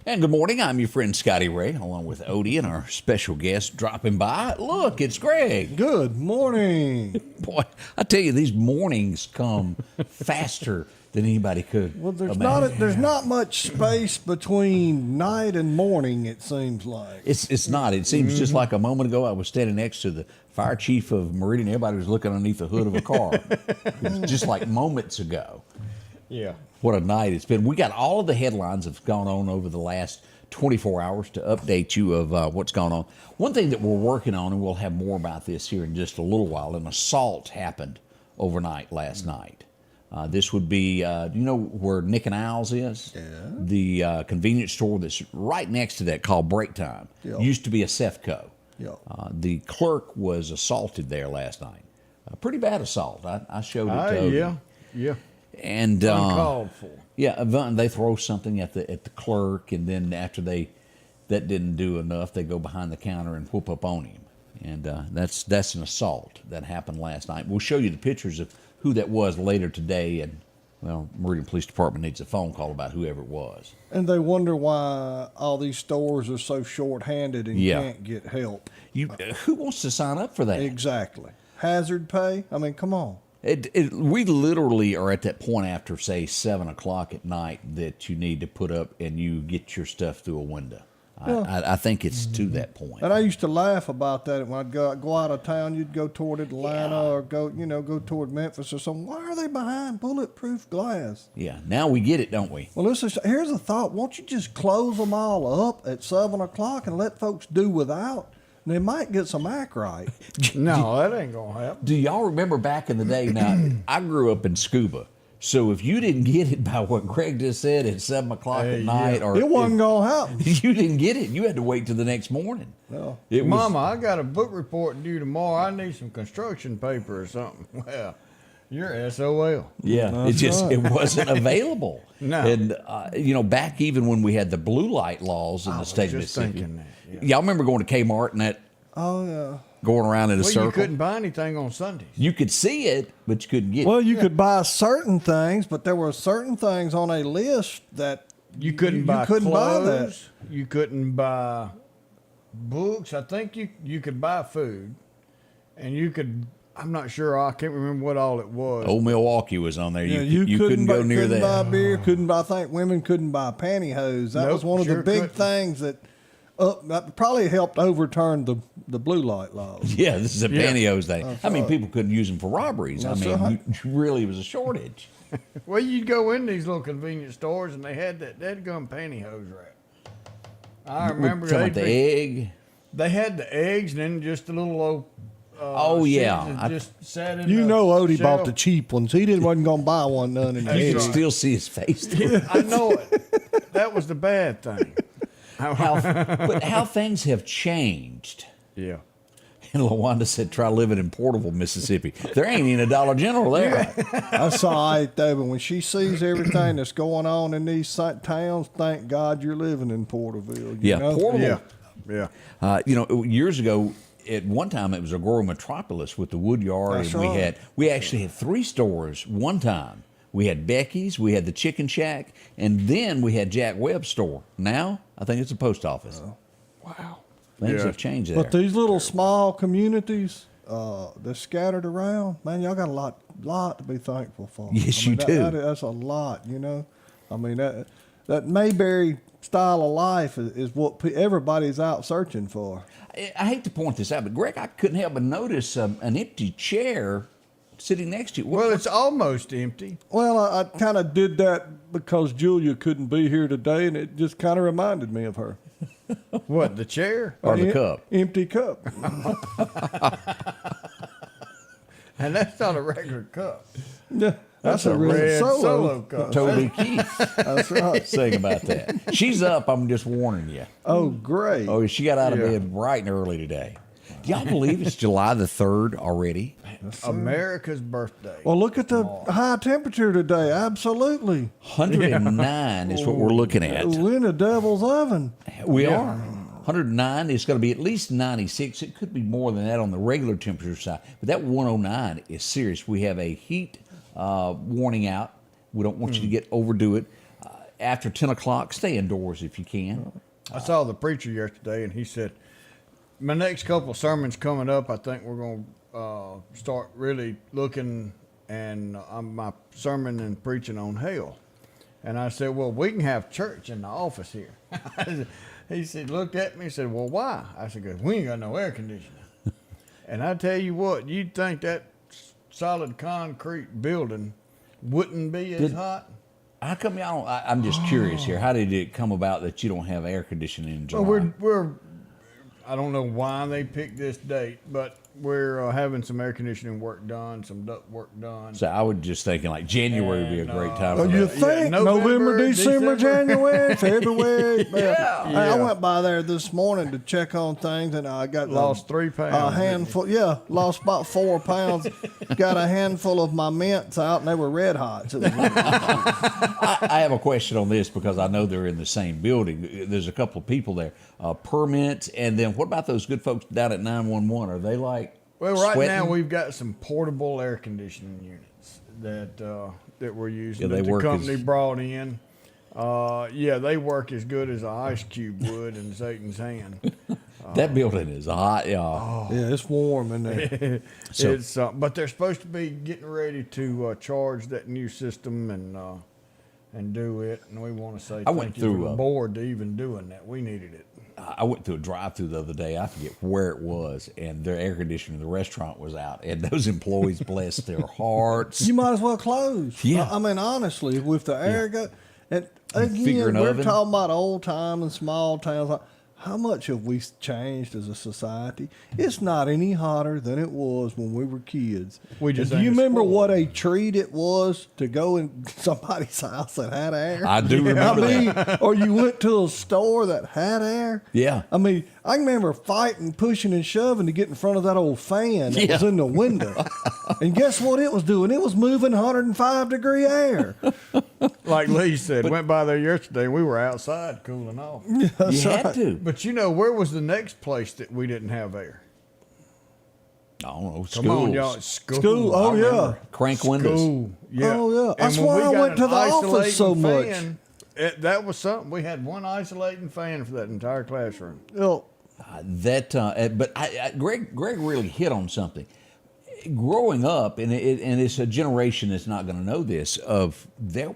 And good morning, I'm your friend Scotty Ray, along with Odie and our special guest dropping by. Look, it's Greg. Good morning. Boy, I tell you, these mornings come faster than anybody could Well, there's imagine. there's not much space between night and morning, it seems like. It's not. It seems just like a moment ago I was standing next to the fire chief of Meridian. Everybody was looking underneath the hood of a car. It was just like moments ago. Yeah. What a night it's been. We got all of the headlines that have gone on over the last 24 hours to update you of what's going on. One thing that we're working on, and we'll have more about this here in just a little while, an assault happened overnight last night. This would be, you know where Nick and Owl's is? Yeah. The convenience store that's right next to that called Break Time. Yeah. Used to be a Sefco. Yeah. The clerk was assaulted there last night. A pretty bad assault. I showed it to you. Yeah. And Uncalled for. yeah, they throw something at the clerk, and then after that didn't do enough, they go behind the counter and whoop up on him, and that's an assault that happened last night. We'll show you the pictures of who that was later today, and well, Meridian Police Department needs a phone call about whoever it was. And they wonder why all these stores are so short-handed and can't get help. Who wants to sign up for that? Exactly. Hazard pay? I mean, come on. We literally are at that point after, say, 7 o'clock at night that you need to put up and you get your stuff through a window. I think it's to that point. And I used to laugh about that when I'd go out of town. You'd go toward Atlanta or go toward Memphis or something. Why are they behind bulletproof glass? Yeah, now we get it, don't we? Well, here's a thought. Won't you just close them all up at 7 o'clock and let folks do without? They might get some act right. No, that ain't going to happen. Do y'all remember back in the day? Now, I grew up in Scuba, so if you didn't get it by what Greg just said at 7 o'clock at night, or it wasn't going to happen. You didn't get it, you had to wait till the next morning. No. Mama, I got a book report due tomorrow. I need some construction paper or something. Well, you're SOL. Yeah, it wasn't available. No. And, back even when we had the blue light laws in the state of Mississippi. Thinking that. Yeah. Y'all remember going to Kmart and that? Oh, yeah. Going around in a circle? You couldn't buy anything on Sundays. You could see it, but you couldn't get it. Well, you could buy certain things, but there were certain things on a list that You couldn't buy clothes. You couldn't buy books. I think you could buy food, and you could. I'm not sure. I can't remember what all it was. Old Milwaukee was on there. Yeah, You couldn't go near couldn't that. buy beer. I think women couldn't buy pantyhose. That was one of the big things that probably helped overturn the blue light laws. Yeah, this is a pantyhose thing. I mean, people couldn't use them for robberies. That's I mean, right. really was a shortage. Well, you'd go in these little convenience stores, and they had that dead-gum pantyhose rack. I remember The egg. They had the eggs, and then just a little old. Oh, yeah. that just sat in Odie shelf. bought the cheap ones. He wasn't going to buy one none in the You egg. could still see his face through it. I know it. That was the bad thing. But how things have changed. Yeah. And LaWanda said, try living in Porterville, Mississippi. There ain't even a Dollar General there. That's all right, though. But when she sees everything that's going on in these towns, thank God you're living in Porterville. You know? Porterville. Yeah. Years ago, at one time, it was a growing metropolis with the wood yard. That's and right. we actually had 3 stores one time. We had Becky's, we had the Chicken Shack, and then we had Jack Webb's store. Now, I think it's a post office. Wow. Things have changed there. But these little small communities that's scattered around, man, y'all got a lot to be thankful for. Yes, you do. That's a lot, you know. I mean, that Mayberry style of life is what everybody's out searching for. I hate to point this out, but Greg, I couldn't help but notice an empty chair sitting next to you. Well, it's almost empty. Well, I kind of did that because Julia couldn't be here today, and it just kind of reminded me of her. What, the chair? Or the cup. Empty cup. And that's not a regular cup. Yeah, that's a real red solo. cup. Toby Keith That's right. saying about that. She's up. I'm just warning you. Oh, great. Oh, she got out of bed bright and early today. Do y'all believe it's July the 3rd already? America's birthday. Well, look at the high temperature today. Absolutely. 109 is what we're looking at. We're in the devil's oven. We are. 109 is going to be at least 96. It could be more than that on the regular temperature side. But that 109 is serious. We have a heat warning out. We don't want you to overdo it. After 10 o'clock, stay indoors if you can. I saw the preacher yesterday, and he said, my next couple sermons coming up, I think we're going to start really looking and my sermon and preaching on hell. And I said, well, we can have church in the office here. He said, looked at me and said, well, why? I said, because we ain't got no air conditioning. And I tell you what, you'd think that solid concrete building wouldn't be as hot. How come y'all don't, I'm just curious here. How did it come about that you don't have air conditioning in July? Well, we're I don't know why they picked this date, but we're having some air conditioning work done, some duct work done. So I was just thinking like January would be a great time for You that. think November, December, January, February? Yeah. I went by there this morning to check on things, and I got Lost 3 pounds. A handful. Yeah, lost about 4 pounds. Got a handful of my mints out, and they were red hot. It was I have a question on this because I know they're in the same building. There's a couple of people there. Permits, and then what about those good folks down at 911? Are they like Well, right sweating? now we've got some portable air conditioning units that we're using. Yeah, they that the work company as- brought in. They work as good as an ice cube would in Satan's hand. That building is hot, y'all. yeah, it's warm in there. So- But they're supposed to be getting ready to charge that new system and do it. And we want to say I went thank you through for the a- board to even doing that. We needed it. I went through a drive-through the other day. I forget where it was, and their air conditioner in the restaurant was out, and those employees, bless their hearts. You might as well close. Yeah. I mean, honestly, with the air go, and figure again, an we're oven. talking about old time and small towns. How much have we changed as a society? It's not any hotter than it was when we were kids. We just And do you ain't remember spoiled. what a treat it was to go in somebody's house that had air? I do remember that. Or you went to a store that had air. Yeah. I mean, I remember fighting, pushing, and shoving to get in front of that old fan that was Yeah. in the window. And guess what it was doing? It was moving 105-degree air. Like Lee said, went by there yesterday. We were outside cooling off. You had to. But you know, where was the next place that we didn't have air? I don't know. Come on, schools. y'all. School. School, oh, I yeah. remember. Crank windows. School. Yeah. Oh, yeah. And That's when why we I got went an to the office so isolating much. fan, that was something. We had one isolating fan for that entire classroom. Well, Greg really hit on something. Growing up, and it's a generation that's not going to know this.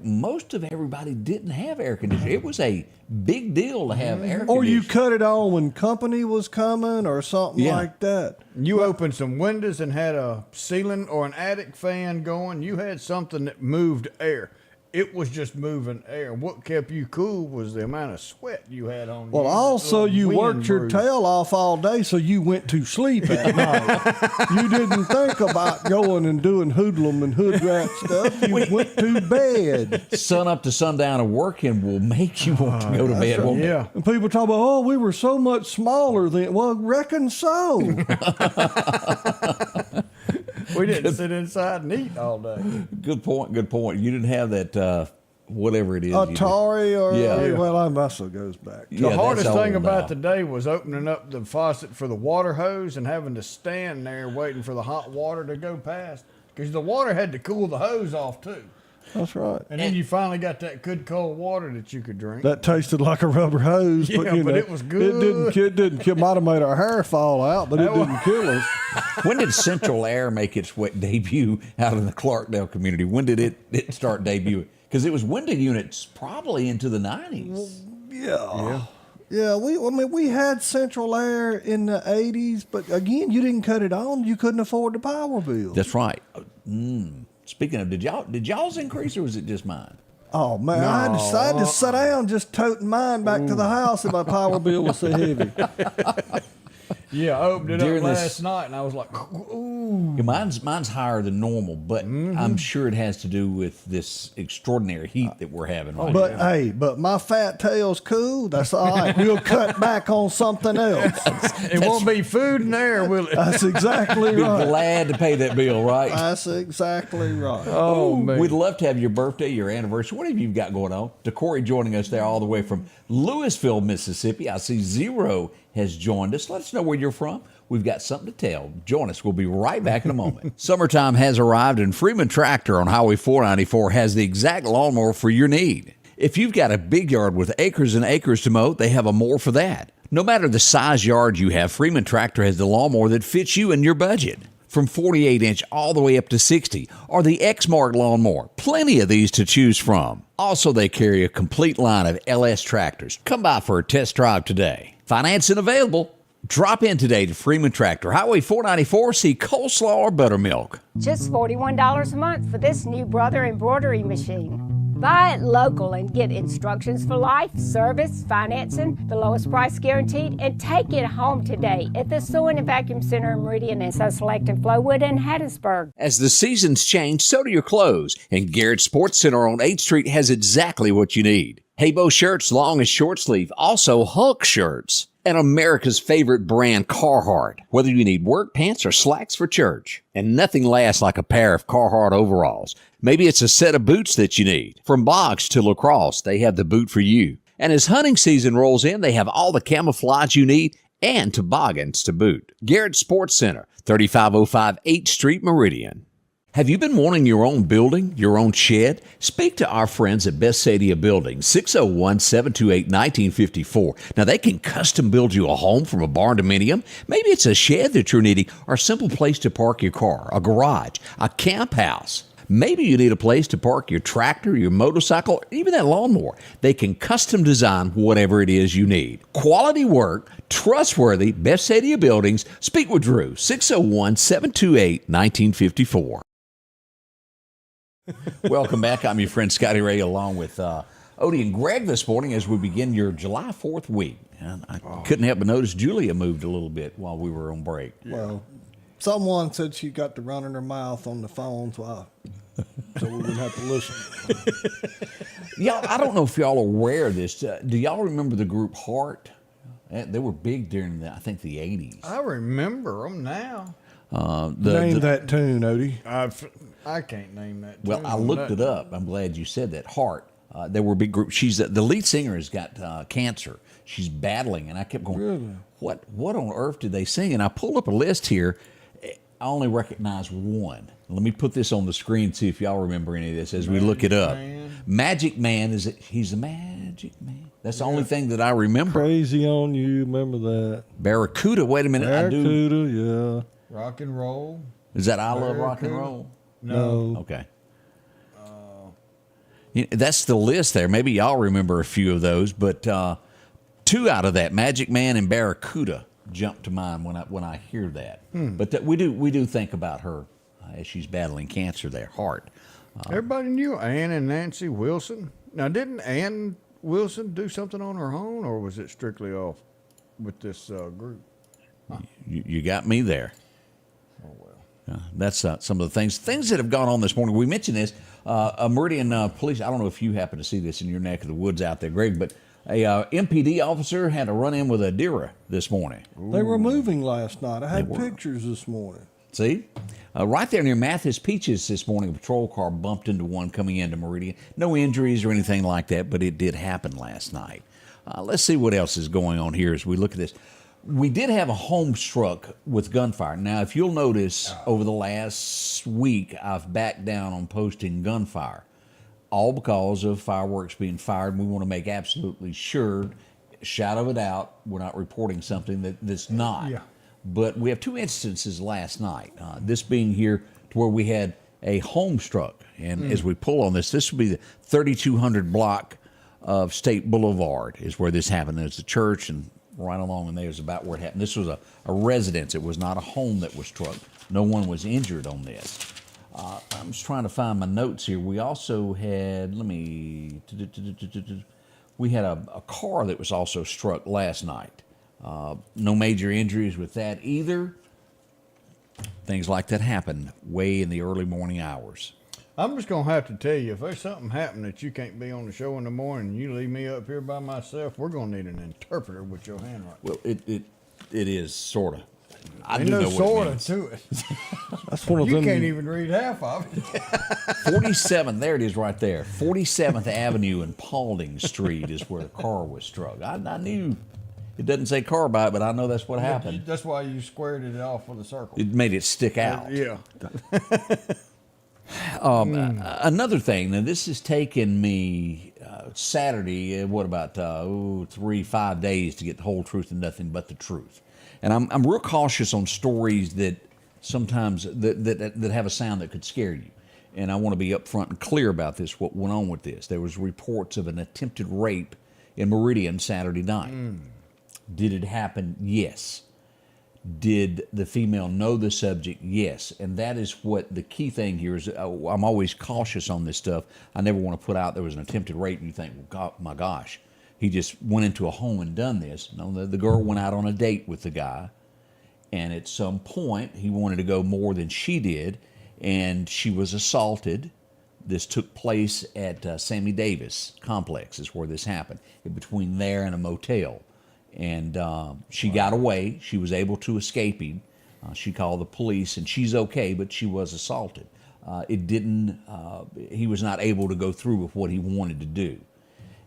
Most of everybody didn't have air conditioning. It was a big deal to have air conditioning. or you cut it on when company was coming or something Yeah. like that. You opened some windows and had a ceiling or an attic fan going. You had something that moved air. It was just moving air. What kept you cool was the amount of sweat you had on you. Well, that also little you wind worked your breeze. tail off all day, so you went to sleep at night. You didn't think about going and doing hoodlum and hood rat stuff. You went to bed. sun up to sundown and working will make you want to go to bed. won't it? Yeah. And people talk about, oh, we were so much smaller then. Well, reckon so. We didn't sit inside and eat all day. Good point. Good point. You didn't have that whatever it is. you did. Atari or, Yeah. well, that also goes back. Yeah, The that's hardest thing old about now. today was opening up the faucet for the water hose and having to stand there waiting for the hot water to go past. Because the water had to cool the hose off too. That's right. And then you finally got that good cold water that you could drink. That tasted like a rubber hose, Yeah, but you but know, it was good. It didn't kill. Might have made our hair fall out, but it didn't kill us. When did Central Air make its debut out in the Clarkdale community? When did it start debuting? Because it was window units probably into the 90s. Yeah. We had central air in the 80s, but again, you didn't cut it on. You couldn't afford the power bill. That's right. Speaking of, did y'all's increase or was it just mine? Oh man, I decided to sit down, just toting mine back to the house, and my power bill was so heavy. Yeah, I opened it During up this- last night and I was like, ooh. Yeah, mine's higher than normal, but I'm sure it has to do with this extraordinary heat that we're having right But now. hey, but my fat tail's cool. That's all right. We'll cut back on something else. It won't be food and air, will it? That's exactly Be right. glad to pay that bill, right? That's exactly right. Oh, man. We'd love to have your birthday, your anniversary, whatever you've got going on. To Corey joining us there all the way from Louisville, Mississippi. I see Zero has joined us. Let us know where you're from. We've got something to tell. Join us. We'll be right back in a moment. Summertime has arrived, and Freeman Tractor on Highway 494 has the exact lawnmower for your need. If you've got a big yard with acres and acres to mow, they have a mower for that. No matter the size yard you have, Freeman Tractor has the lawnmower that fits you and your budget. From 48-inch all the way up to 60, or the X-Mark lawnmower. Plenty of these to choose from. Also, they carry a complete line of LS tractors. Come by for a test drive today. Financing available. Drop in today to Freeman Tractor, Highway 494, see coleslaw or buttermilk. Just $41 a month for this new Brother embroidery machine. Buy it local and get instructions for life, service, financing, the lowest price guaranteed, and take it home today at the Sewing and Vacuum Center in Meridian and So Select in Flowood and Hattiesburg. As the seasons change, so do your clothes, and Garrett Sports Center on 8th Street has exactly what you need. Haybo shirts, long and short sleeve, also Hulk shirts. And America's favorite brand, Carhartt. Whether you need work pants or slacks for church. And nothing lasts like a pair of Carhartt overalls. Maybe it's a set of boots that you need. From box to lacrosse, they have the boot for you. And as hunting season rolls in, they have all the camouflage you need and toboggans to boot. Garrett Sports Center, 3505 8th Street, Meridian. Have you been wanting your own building, your own shed? Speak to our friends at Best Sadia Building, 601-728-1954. Now, they can custom build you a home from a barn dominium. Maybe it's a shed that you're needing or a simple place to park your car, a garage, a camp house. Maybe you need a place to park your tractor, your motorcycle, even that lawnmower. They can custom design whatever it is you need. Quality work, trustworthy, Best Sadia Buildings. Speak with Drew, 601-728-1954. Welcome back. I'm your friend Scotty Ray, along with Odie and Greg this morning as we begin your July 4th week. And I couldn't help but notice Julia moved a little bit while we were on break. Well, someone said she got to running her mouth on the phone, so we wouldn't have to listen. Y'all, I don't know if y'all are aware of this. Do y'all remember the group Heart? They were big during, I think, the 80s. I remember them now. Name that tune, Odie. I can't name that. Well, tune I on looked that. it up. I'm glad you said that. Heart. They were a big group. She's the lead singer has got cancer. She's battling, and I kept going, Really? What on earth did they sing? And I pulled up a list here. I only recognize one. Let me put this on the screen, see if y'all remember any of this as we look it up. Magic Man, he's the Magic Man. That's the only thing that I remember. Crazy on You, remember that? Barracuda, wait a minute. I do. Barracuda, yeah. Rock and roll. Is that I Love Rock and Barracuda? Roll? No. Okay. That's the list there. Maybe y'all remember a few of those, but two out of that, Magic Man and Barracuda, jump to mind when I hear that. But we do think about her as she's battling cancer there, Heart. Everybody knew Ann and Nancy Wilson. Now, didn't Ann Wilson do something on her own, or was it strictly off with this group? You got me there. Oh, well. That's some of the things that have gone on this morning. We mentioned this. A Meridian police, I don't know if you happen to see this in your neck of the woods out there, Greg, but a MPD officer had a run-in with a deer this morning. They were moving last night. I had pictures this morning. See? Right there near Mathis Peaches this morning, a patrol car bumped into one coming into Meridian. No injuries or anything like that, but it did happen last night. Let's see what else is going on here as we look at this. We did have a home struck with gunfire. Now, if you'll notice, over the last week, I've backed down on posting gunfire, all because of fireworks being fired. We want to make absolutely sure, shadow of a doubt, we're not reporting something that's not. Yeah. But we have two instances last night, this being here to where we had a home struck. And as we pull on this would be the 3200 block of State Boulevard is where this happened. There's a church, and right along in there is about where it happened. This was a residence. It was not a home that was struck. No one was injured on this. I'm just trying to find my notes here. We also had, we had a car that was also struck last night. No major injuries with that either. things like that happen way in the early morning hours. I'm just gonna have to tell you, if there's something happening that you can't be on the show in the morning, and you leave me up here by myself, we're gonna need an interpreter with your handwriting. Well, it is sort of. I Ain't do no know what it sort of means. to it. That's one of You them. can't even read half of it. 47th, there it is right there. 47th Avenue and Paulding Street is where the car was struck. I knew it doesn't say car by it, but I know that's what happened. That's why you squared it off with a circle. It made it stick out. Yeah. Another thing, now this has taken me Saturday, what about 3-5 days to get the whole truth and nothing but the truth. And I'm real cautious on stories that sometimes that have a sound that could scare you. And I want to be upfront and clear about this, what went on with this. There was reports of an attempted rape in Meridian Saturday night. Did it happen? Yes. Did the female know the subject? Yes. And that is what the key thing here is. I'm always cautious on this stuff. I never want to put out there was an attempted rape and you think, well, God, my gosh, he just went into a home and done this. No, the girl went out on a date with the guy. And at some point, he wanted to go more than she did. And she was assaulted. This took place at Sammy Davis Complex is where this happened, between there and a motel. And she got away. She was able to escape him. She called the police, and she's okay, but she was assaulted. He was not able to go through with what he wanted to do.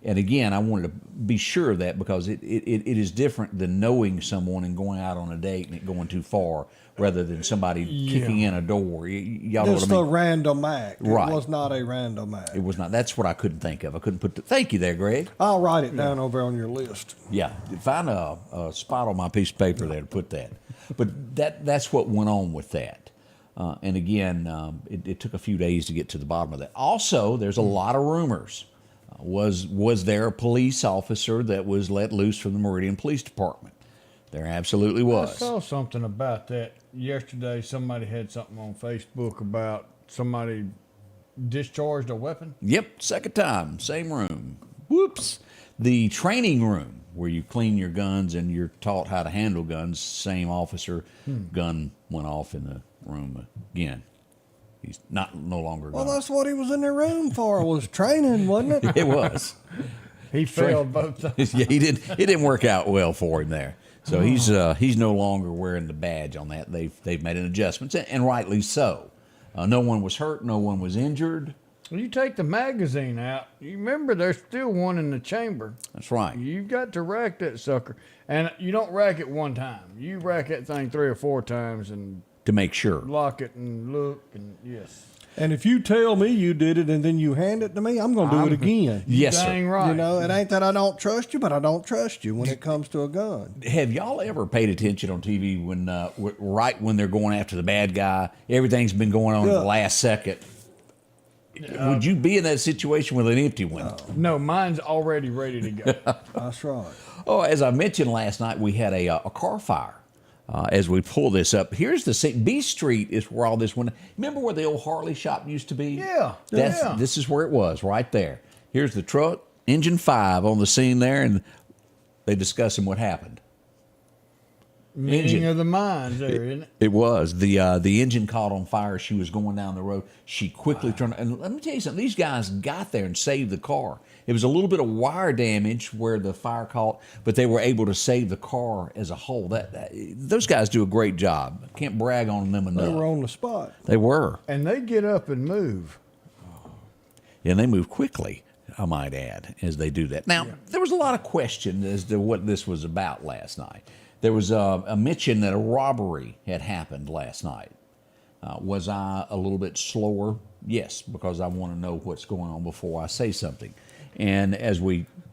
And again, I wanted to be sure of that because it is different than knowing someone and going out on a date and it going too far rather than somebody kicking in a door. Y'all know what I Just mean? a random act. Right. It was not a random act. It was not. That's what I couldn't think of. I couldn't put thank you there, Greg. I'll write it down over on your list. Yeah, find a spot on my piece of paper there to put that. But that's what went on with that. And again, it took a few days to get to the bottom of that. Also, there's a lot of rumors. Was there a police officer that was let loose from the Meridian Police Department? There absolutely I was. saw something about that yesterday. Somebody had something on Facebook about somebody discharged a weapon. Yep, second time, same room. Whoops. The training room where you clean your guns and you're taught how to handle guns, same officer, gun went off in the room again. He's no longer Well, gone. that's what he was in the room for, was training, wasn't it? It was. He failed both times. Yeah, it didn't work out well for him there. So he's no longer wearing the badge on that. They've made an adjustment, and rightly so. No one was hurt. No one was injured. When you take the magazine out, you remember there's still one in the chamber. That's right. You've got to rack that sucker. And you don't rack it one time. You rack that thing 3 or 4 times and To make sure. lock it and look and yes. And if you tell me you did it and then you hand it to me, I'm going to do it again. Yes, Dang sir. right. You know, it ain't that I don't trust you, but I don't trust you when it comes to a gun. Have y'all ever paid attention on TV when right when they're going after the bad guy, everything's been going on at the last second? Would you be in that situation with an empty one? No, mine's already ready to go. That's right. Oh, as I mentioned last night, we had a car fire. As we pull this up, here's the scene. B Street is where all this went. Remember where the old Harley shop used to be? Yeah, This is where it was, right there. Here's the truck, engine 5 on the scene there, and they discussing what happened. Meeting of the minds there, isn't it? It was. The engine caught on fire. She was going down the road. She quickly turned. And let me tell you something. These guys got there and saved the car. It was a little bit of wire damage where the fire caught, but they were able to save the car as a whole. Those guys do a great job. Can't brag on them enough. They were on the spot. They were. And they get up and move. And they move quickly, I might add, as they do that. Now, there was a lot of question as to what this was about last night. There was a mention that a robbery had happened last night. Was I a little bit slower? Yes, because I want to know what's going on before I say something. And as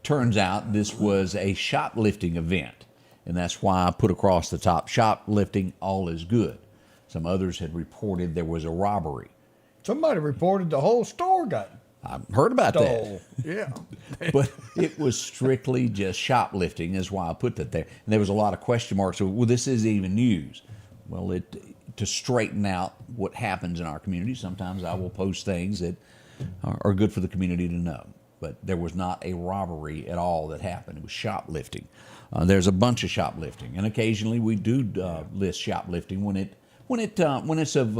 turns out, this was a shoplifting event. And that's why I put across the top, shoplifting, all is good. Some others had reported there was a robbery. Somebody reported the whole store got I've heard about stole. that. Yeah. But it was strictly just shoplifting, is why I put that there. And there was a lot of question marks. So, well, this isn't even news. Well, to straighten out what happens in our community, sometimes I will post things that are good for the community to know. But there was not a robbery at all that happened. It was shoplifting. There's a bunch of shoplifting. And occasionally we do list shoplifting when When it's of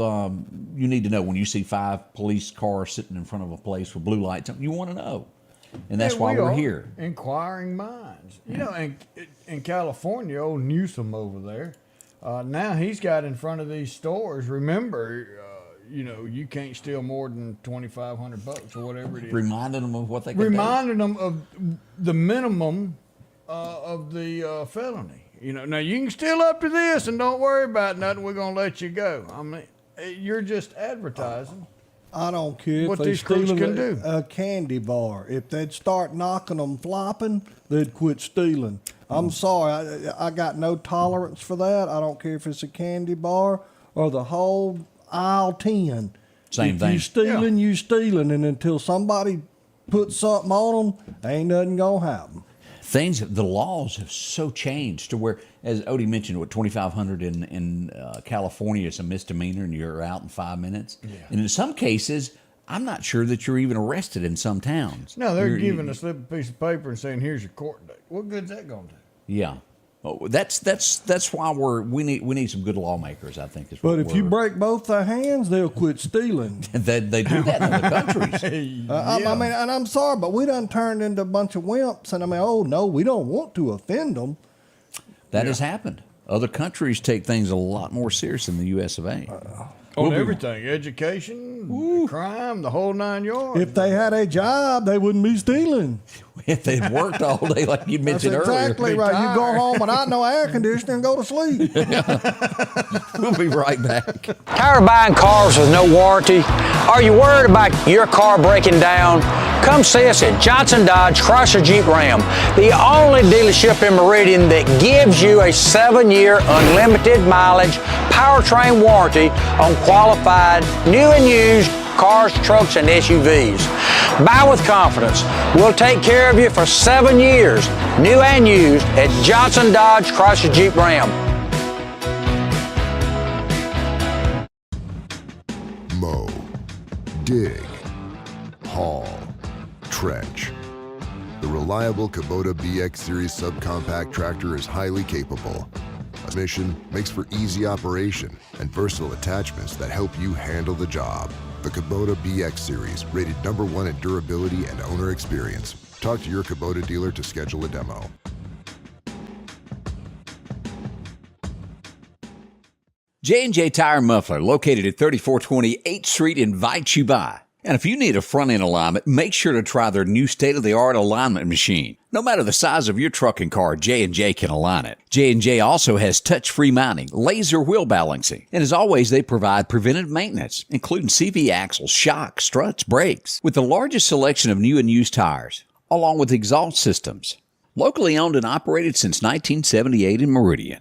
you need to know when you see 5 police cars sitting in front of a place with blue lights, you want to know, and that's why we're here. Inquiring minds. You know, in California, old Newsom over there, now he's got in front of these stores. Remember, you know, you can't steal more than $2,500 or whatever it is. Reminding them of what they can do. Reminding them of the minimum of the felony. You know, now you can steal up to this and don't worry about nothing. We're gonna let you go. I mean, you're just advertising. I don't care What if they these crooks stealing can do. a candy bar. If they'd start knocking them flopping, they'd quit stealing. I'm sorry, I got no tolerance for that. I don't care if it's a candy bar or the whole aisle 10. Same if thing. you stealing, you stealing, and until somebody puts something on them, ain't nothing gonna happen. The laws have so changed to where, as Odie mentioned, what $2,500 in California is a misdemeanor, and you're out in 5 minutes. Yeah. And in some cases, I'm not sure that you're even arrested in some towns. No, they're giving a slip of piece of paper and saying, "Here's your court date." What good's that gonna do? Yeah, that's why we need some good lawmakers. I think is. But if you break both their hands, they'll quit stealing. they do that in other countries. I mean, and I'm sorry, but we done turned into a bunch of wimps. And I mean, oh no, we don't want to offend them. That has happened. Other countries take things a lot more serious than the U.S. of A. On everything, education, crime, the whole 9 yards. If they had a job, they wouldn't be stealing. If they'd worked all day, like you That's mentioned exactly earlier. right. You go home without no air conditioning and go to sleep. We'll be right back. Tired of buying cars with no warranty? Are you worried about your car breaking down? Come see us at Johnson Dodge Chrysler Jeep Ram, the only dealership in Meridian that gives you a 7-year unlimited mileage powertrain warranty on qualified new and used cars, trucks, and SUVs. Buy with confidence. We'll take care of you for 7 years, new and used, at Johnson Dodge Chrysler Jeep Ram. Mow, dig, haul, trench. The reliable Kubota BX Series subcompact tractor is highly capable. A mission makes for easy operation and versatile attachments that help you handle the job. The Kubota BX Series, rated #1 in durability and owner experience. Talk to your Kubota dealer to schedule a demo. J&J Tire Muffler, located at 3420 8th Street, invites you by. And if you need a front-end alignment, make sure to try their new state-of-the-art alignment machine. No matter the size of your truck and car, J&J can align it. J&J also has touch-free mounting, laser wheel balancing, and as always, they provide preventive maintenance, including CV axles, shocks, struts, brakes, with the largest selection of new and used tires, along with exhaust systems. Locally owned and operated since 1978 in Meridian.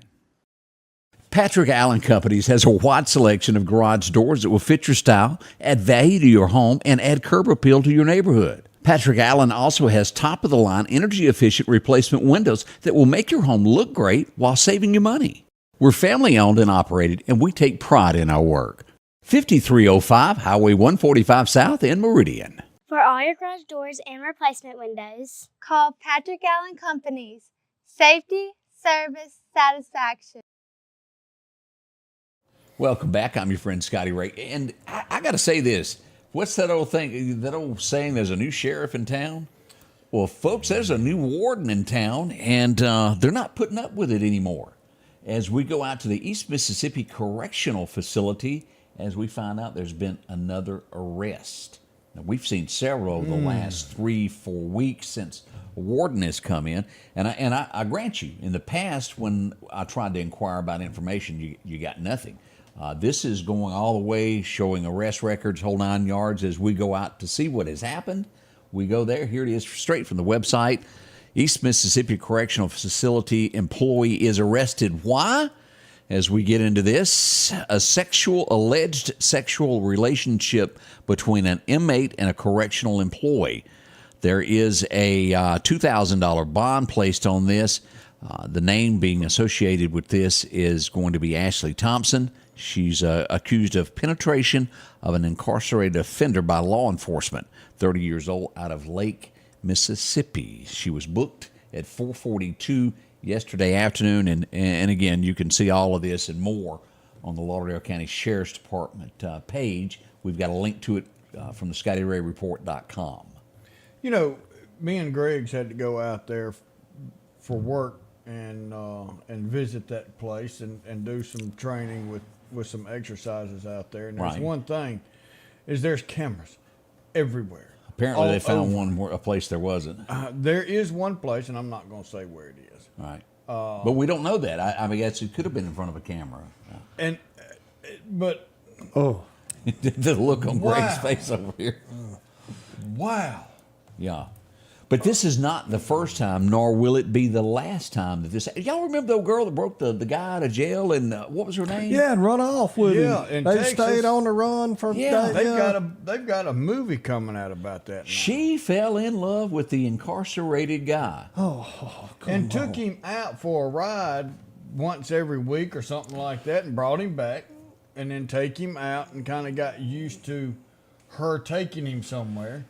Patrick Allen Companies has a wide selection of garage doors that will fit your style, add value to your home, and add curb appeal to your neighborhood. Patrick Allen also has top-of-the-line, energy-efficient replacement windows that will make your home look great while saving you money. We're family-owned and operated, and we take pride in our work. 5305 Highway 145 South in Meridian. For all your garage doors and replacement windows, call Patrick Allen Companies. Safety, service, satisfaction. Welcome back. I'm your friend Scotty Ray. And I got to say this. What's that old thing, that old saying, there's a new sheriff in town? Well, folks, there's a new warden in town, and they're not putting up with it anymore. As we go out to the East Mississippi Correctional Facility, as we find out there's been another arrest. Now, we've seen several over the last 3-4 weeks since a warden has come in. And I grant you, in the past, when I tried to inquire about information, you got nothing. This is going all the way, showing arrest records, whole 9 yards. As we go out to see what has happened, we go there. Here it is, straight from the website. East Mississippi Correctional Facility employee is arrested. Why? As we get into this, alleged sexual relationship between an inmate and a correctional employee. There is a $2,000 bond placed on this. The name being associated with this is going to be Ashley Thompson. She's accused of penetration of an incarcerated offender by law enforcement, 30 years old, out of Lake, Mississippi. She was booked at 4:42 yesterday afternoon, and again, you can see all of this and more on the Lauderdale County Sheriff's Department page. We've got a link to it from the ScottyRayReport.com. You know, me and Greg's had to go out there for work and visit that place and do some training with some exercises out there. And there's Right. one thing, is there's cameras everywhere. Apparently, all they found over. a place there wasn't. There is one place, and I'm not going to say where it is. Right. But we don't know that. I mean, it could have been in front of a camera. And but Oh, The look on Wow. Greg's face over here. wow. Yeah. But this is not the first time, nor will it be the last time that this. Y'all remember the old girl that broke the guy out of jail, and what was her name? yeah, and run off with Yeah, him. in They Texas. stayed on the run for Yeah. They've got a movie coming out about that now. She fell in love with the incarcerated guy. And took him out for a ride once every week or something like that, and brought him back, and then take him out, and kind of got used to her taking him somewhere,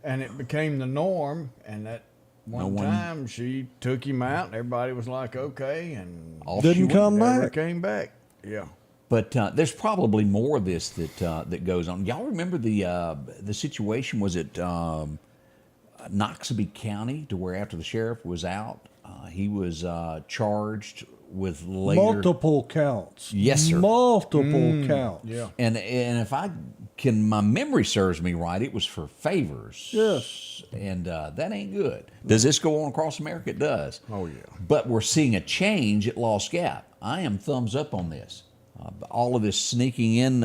and it became the norm. And that one time she took him out, and everybody was like, okay, and Off she Didn't went. come never back. came back. Yeah. But there's probably more of this that goes on. Y'all remember the situation? Was it Noxubee County, to where after the sheriff was out, he was charged with later multiple counts. Yes, sir. Multiple counts. Yeah. and if my memory serves me right, it was for favors. Yes. And that ain't good. Does this go on across America? It does. Oh, yeah. But we're seeing a change at Lost Gap. I am thumbs up on this. All of this sneaking in,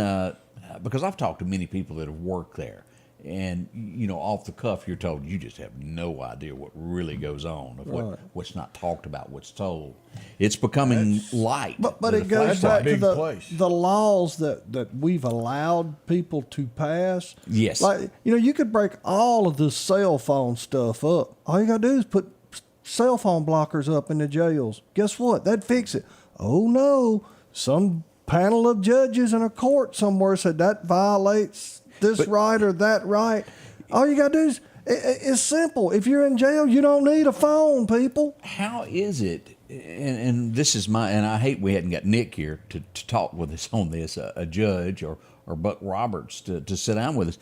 because I've talked to many people that have worked there. And, you know, off the cuff, you're told you just have no idea what really goes on, of what's not talked about, what's told. It's becoming light. But it goes That's a back to big the place. the laws that we've allowed people to pass. Yes. Like, you know, you could break all of this cell phone stuff up. All you got to do is put cell phone blockers up in the jails. Guess what? That'd fix it. Oh, no. Some panel of judges in a court somewhere said that violates this right or that right. All you got to do is, it's simple. If you're in jail, you don't need a phone, people. How is it, and this is and I hate we hadn't got Nick here to talk with us on this, a judge or Buck Roberts to sit down with us.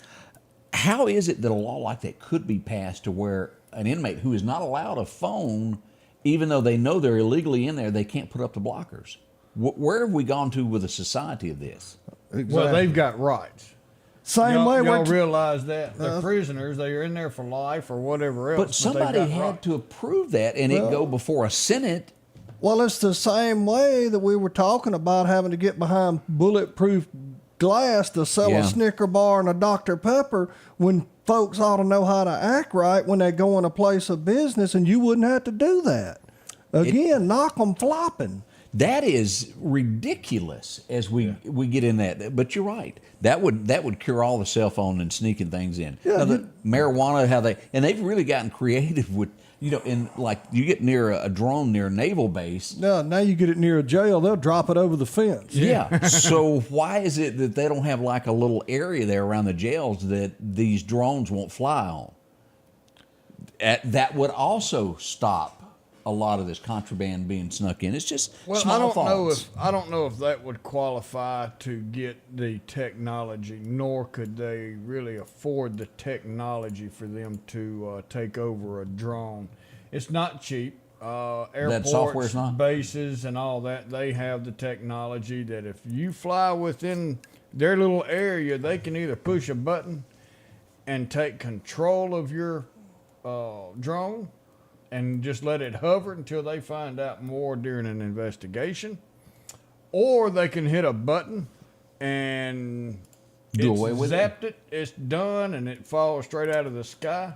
How is it that a law like that could be passed to where an inmate who is not allowed a phone, even though they know they're illegally in there, they can't put up the blockers? Where have we gone to with a society of this? Well, they've got rights. Same way Y'all we're realize that they're prisoners. They are in there for life or whatever else. But they've somebody got had rights. to approve that, and it go before a Senate. Well, it's the same way that we were talking about having to get behind bulletproof glass to sell Yeah. a Snicker bar and a Dr. Pepper, when folks ought to know how to act right when they go in a place of business, and you wouldn't have to do that. Again, knock 'em flopping. That is ridiculous as we get in that. But you're right. That would cure all the cell phone and sneaking things in. Yeah, Now, the marijuana, they've really gotten creative with, you know, in like you get near a drone near a naval base. Now you get it near a jail, they'll drop it over the fence. Yeah. So why is it that they don't have like a little area there around the jails that these drones won't fly on? That would also stop a lot of this contraband being snuck in. It's just small I don't thoughts. know if that would qualify to get the technology, nor could they really afford the technology for them to take over a drone. It's not cheap. Airports, software's not? bases, and all that, they have the technology that if you fly within their little area, they can either push a button and take control of your drone and just let it hover until they find out more during an investigation, or they can hit a button and Do it's away with zapped it. It's done, and it falls straight out of the sky.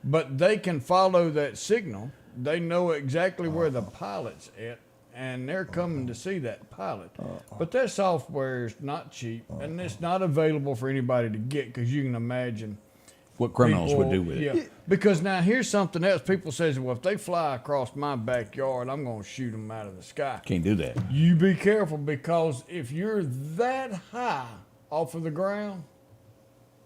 But they can follow that signal. They know exactly where the pilot's at, and they're coming to see that pilot. But that software is not cheap, and it's not available for anybody to get, because you can imagine What criminals would do people- with it. Yeah, because now here's something else. People says, well, if they fly across my backyard, I'm going to shoot them out of the sky. Can't do that. You be careful, because if you're that high off of the ground,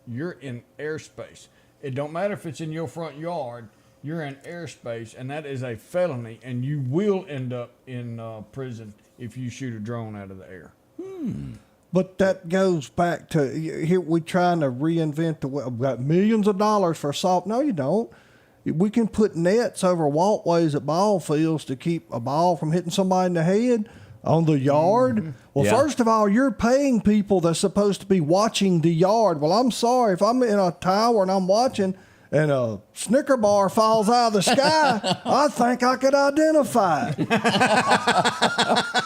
you're in airspace. It don't matter if it's in your front yard, you're in airspace, and that is a felony, and you will end up in prison if you shoot a drone out of the air. But that goes back to here. We're trying to reinvent the wheel. We've got millions of dollars for salt. No, you don't. We can put nets over walkways at ball fields to keep a ball from hitting somebody in the head on the yard. Well, Yeah. first of all, you're paying people that's supposed to be watching the yard. Well, I'm sorry if I'm in a tower and I'm watching and a Snicker bar falls out of the sky, I think I could identify it.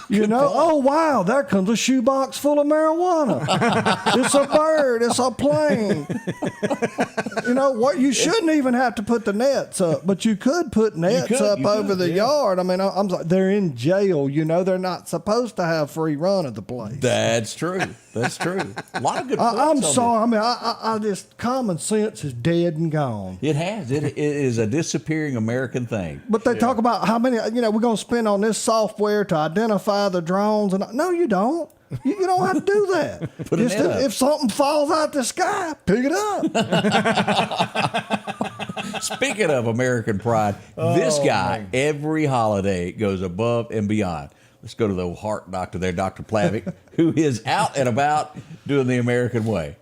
You know, oh, wow, there comes a shoebox full of marijuana. It's a bird. It's a plane. You know, what? You shouldn't even have to put the nets up, but you could put nets up over the yard. I mean, I'm like, they're in jail. You know, they're not supposed to have free run of the place. That's true. That's true. A lot of good points I'm on sorry. I mean, I just, common sense is dead and gone. It has. It is a disappearing American thing. But they talk about how many, you know, we're going to spend on this software to identify the drones. And no, you don't. You don't have to do that. Put a Just net up. if something falls out the sky, pick it up. Speaking of American pride, this guy, every holiday, goes above and beyond. Let's go to the old heart doctor there, Dr. Plavick, who is out and about doing the American way.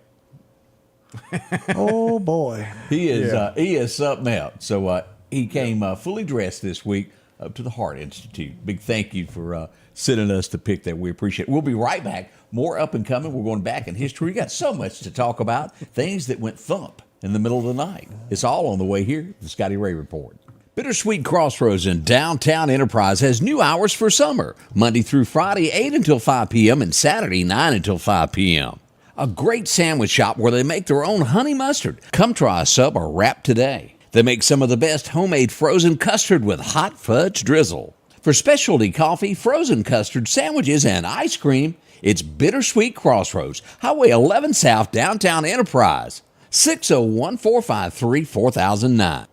Oh, boy. He is something else. So he came fully dressed this week up to the Heart Institute. Big thank you for sending us the pic there. We appreciate it. We'll be right back. More up and coming. We're going back in history. We got so much to talk about. Things that went thump in the middle of the night. It's all on the way here. The Scotty Ray Report. Bittersweet Crossroads in downtown Enterprise has new hours for summer. Monday through Friday, 8 until 5 p.m. and Saturday, 9 until 5 p.m. A great sandwich shop where they make their own honey mustard. Come try a sub or wrap today. They make some of the best homemade frozen custard with hot fudge drizzle. For specialty coffee, frozen custard, sandwiches, and ice cream, it's Bittersweet Crossroads, Highway 11 South, downtown Enterprise. 601-453-4009.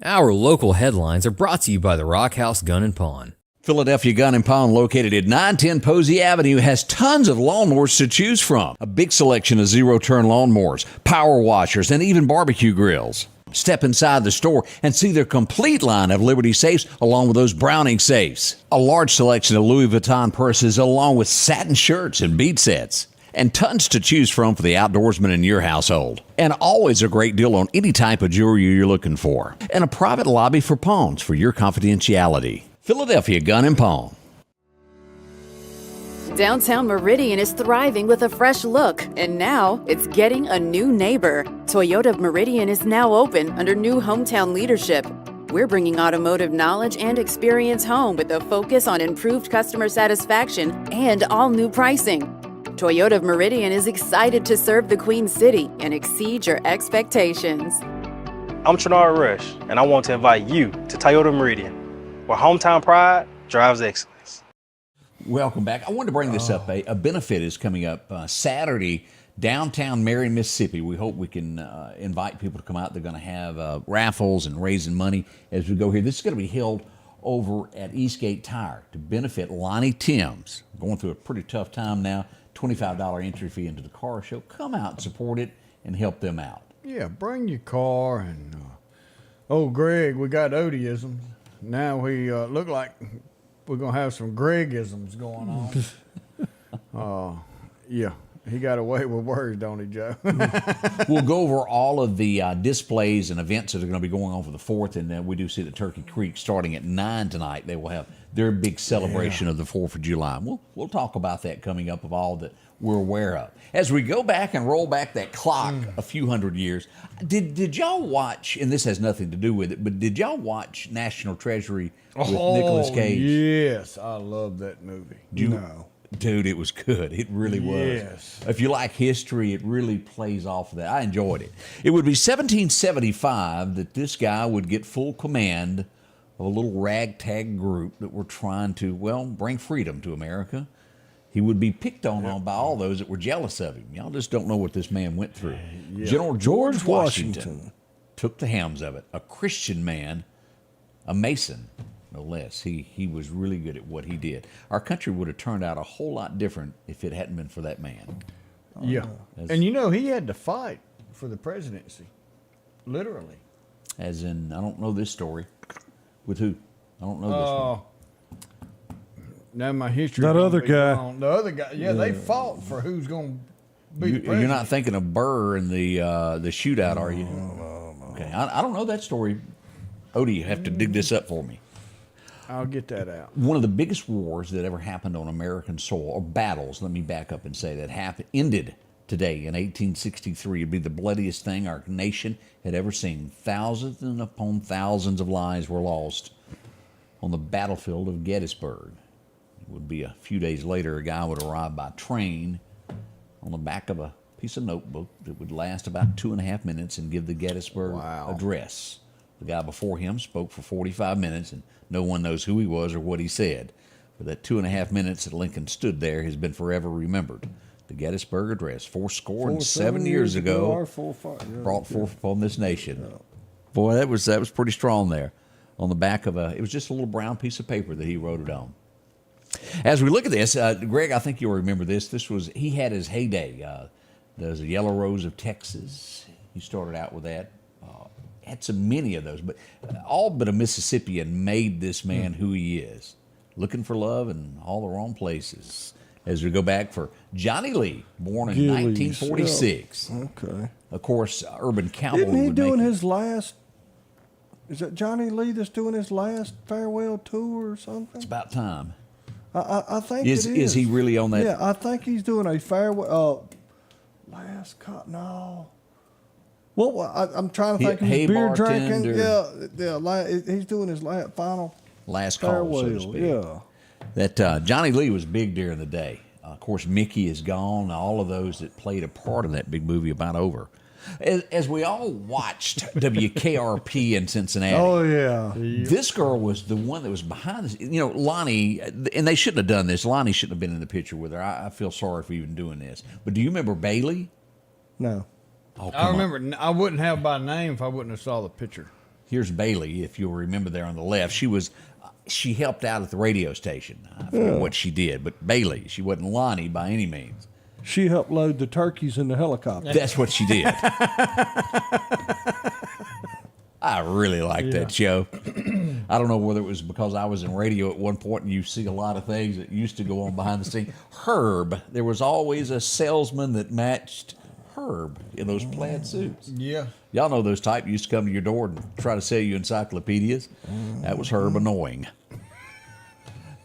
Our local headlines are brought to you by the Rock House Gun and Pawn. Philadelphia Gun and Pawn, located at 910 Posey Avenue, has tons of lawnmowers to choose from. A big selection of zero-turn lawnmowers, power washers, and even barbecue grills. Step inside the store and see their complete line of Liberty safes along with those Browning safes. A large selection of Louis Vuitton purses along with satin shirts and bead sets. And tons to choose from for the outdoorsman in your household. And always a great deal on any type of jewelry you're looking for. And a private lobby for pawns for your confidentiality. Philadelphia Gun and Pawn. Downtown Meridian is thriving with a fresh look, and now it's getting a new neighbor. Toyota of Meridian is now open under new hometown leadership. We're bringing automotive knowledge and experience home with a focus on improved customer satisfaction and all new pricing. Toyota of Meridian is excited to serve the Queen City and exceed your expectations. I'm Trinard Rush, and I want to invite you to Toyota Meridian, where hometown pride drives excellence. Welcome back. I wanted to bring this up. A benefit is coming up Saturday, downtown Meridian, Mississippi. We hope we can invite people to come out. They're going to have raffles and raising money as we go here. This is going to be held over at Eastgate Tire to benefit Lonnie Timms. Going through a pretty tough time now. $25 entry fee into the car show. Come out and support it and help them out. Yeah, bring your car and Greg, we got Odieisms. Now we look like we're gonna have some Gregisms going on. Yeah, he got away with words, don't he, Joe? We'll go over all of the displays and events that are going to be going on for the 4th, and we do see the Turkey Creek starting at 9 tonight. They will have their big celebration of the 4th of July. We'll talk about that coming up of all that we're aware of. As we go back and roll back that clock a few hundred years, did y'all watch, and this has nothing to do with it, but did y'all watch National Treasury with Nicolas Cage? Yes, I love that movie. No. Dude, it was good. It really was. Yes. If you like history, it really plays off of that. I enjoyed it. It would be 1775 that this guy would get full command of a little ragtag group that were trying to, bring freedom to America. He would be picked on by all those that were jealous of him. Y'all just don't know what this man went through. Yeah. General George Washington took the helms of it. A Christian man, a Mason, no less. He was really good at what he did. Our country would have turned out a whole lot different if it hadn't been for that man. Yeah. And he had to fight for the presidency, literally. As in, I don't know this story. With who? I don't know this one. Now my history. That other guy. The other guy. Yeah, they fought for who's going to be the president. You're not thinking of Burr and the shootout, are you? No. Okay, I don't know that story. Odie, you have to dig this up for me. I'll get that out. One of the biggest wars that ever happened on American soil, or battles, let me back up and say that ended today in 1863. It'd be the bloodiest thing our nation had ever seen. Thousands and upon thousands of lives were lost on the battlefield of Gettysburg. It would be a few days later, a guy would arrive by train on the back of a piece of notebook that would last about 2.5 minutes and give the Gettysburg address. The guy before him spoke for 45 minutes, and no one knows who he was or what he said. But that 2.5 minutes that Lincoln stood there has been forever remembered. The Gettysburg Address, 7 years ago, brought forth upon this nation. Yeah. Boy, that was pretty strong there. On the back of it was just a little brown piece of paper that he wrote it on. As we look at this, Greg, I think you'll remember this. He had his heyday. There's a Yellow Rose of Texas. He started out with that. Had so many of those, but all but a Mississippian made this man who he is. Looking for love in all the wrong places. As we go back for Johnny Lee, born in 1946. Yeah. Okay. Of course, Urban Cowboy. Isn't he doing his last? Is that Johnny Lee that's doing his last farewell tour or something? It's about time. I think it is. Is he really on that? Yeah, I think he's doing a farewell. Last cut, no. Well, I'm trying to think of his beer drinking. Yeah. He's doing his final call, farewell. So to speak. Yeah. That Johnny Lee was big during the day. Of course, Mickey is gone. All of those that played a part in that big movie about over. As we all watched WKRP in Cincinnati. Oh, yeah. This girl was the one that was behind this. You know, Lonnie, and they shouldn't have done this. Lonnie shouldn't have been in the picture with her. I feel sorry for even doing this. But do you remember Bailey? No. Oh, I remember. I wouldn't have by name if I wouldn't have saw the picture. Here's Bailey, if you'll remember there on the left. She helped out at the radio station. I forget what she did, but Bailey, she wasn't Lonnie by any means. She helped load the turkeys in the helicopter. That's what she did. I really liked that show. I don't know whether it was because I was in radio at one point and you see a lot of things that used to go on behind the scenes. Herb, there was always a salesman that matched Herb in those plaid suits. Yeah. Y'all know those type used to come to your door and try to sell you encyclopedias. That was Herb annoying.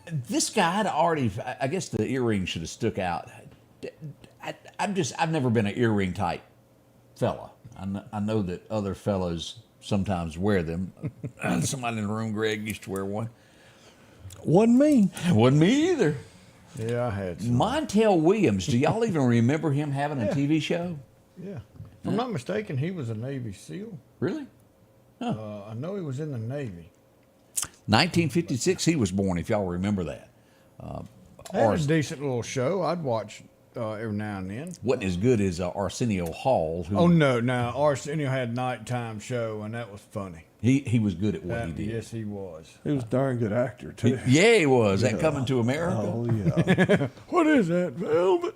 This guy had already, I guess the earring should have stuck out. I've never been an earring type fella. I know that other fellas sometimes wear them. Somebody in the room, Greg, used to wear one. Wasn't me. Wasn't me either. Yeah, I had some. Montel Williams, do y'all even remember him having a TV show? Yeah. If I'm not mistaken, he was a Navy SEAL. Really? Huh. I know he was in the Navy. 1956, he was born, if y'all remember that. Had a decent little show. I'd watch every now and then. Wasn't as good as Arsenio Hall. Oh, no. Arsenio had nighttime show, and that was funny. He was good at what he did. Yes, he was. He was a darn good actor, too. He was. That Coming to America? Oh, yeah. What is that, Velvet?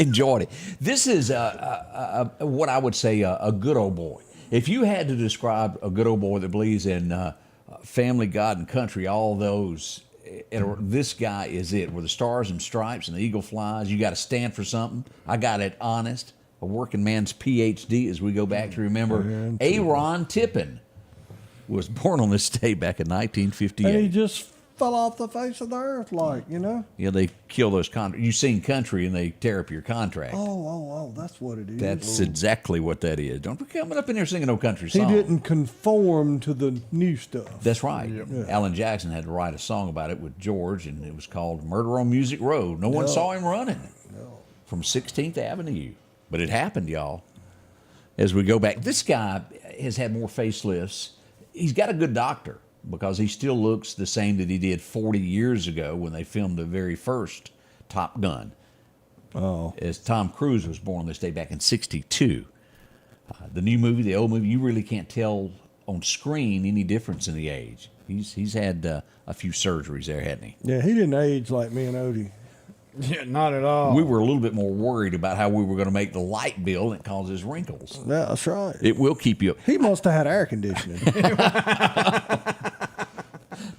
Enjoyed it. This is what I would say a good old boy. If you had to describe a good old boy that believes in family, God, and country, all those, this guy is it. With the stars and stripes and the eagle flies, you got to stand for something. I got it honest. A working man's PhD, as we go back to remember. Aaron Tippin was born on this day back in 1958. And he just fell off the face of the earth, Yeah, they kill those contracts. You sing country and they tear up your contract. Oh, that's what it is. That's exactly what that is. Don't be coming up in here singing no country song. He didn't conform to the new stuff. That's right. Yep. Yeah. Alan Jackson had to write a song about it with George, and it was called Murder on Music Road. No one saw him running from 16th Avenue. But it happened, y'all. As we go back, this guy has had more facelifts. He's got a good doctor because he still looks the same that he did 40 years ago when they filmed the very first Top Gun. Oh. As Tom Cruise was born this day back in 1962. The new movie, the old movie, you really can't tell on screen any difference in the age. He's had a few surgeries there, hasn't he? Yeah, he didn't age like me and Odie. Yeah, not at all. We were a little bit more worried about how we were going to make the light bill that causes wrinkles. Yeah, that's right. It will keep you up. He must have had air conditioning.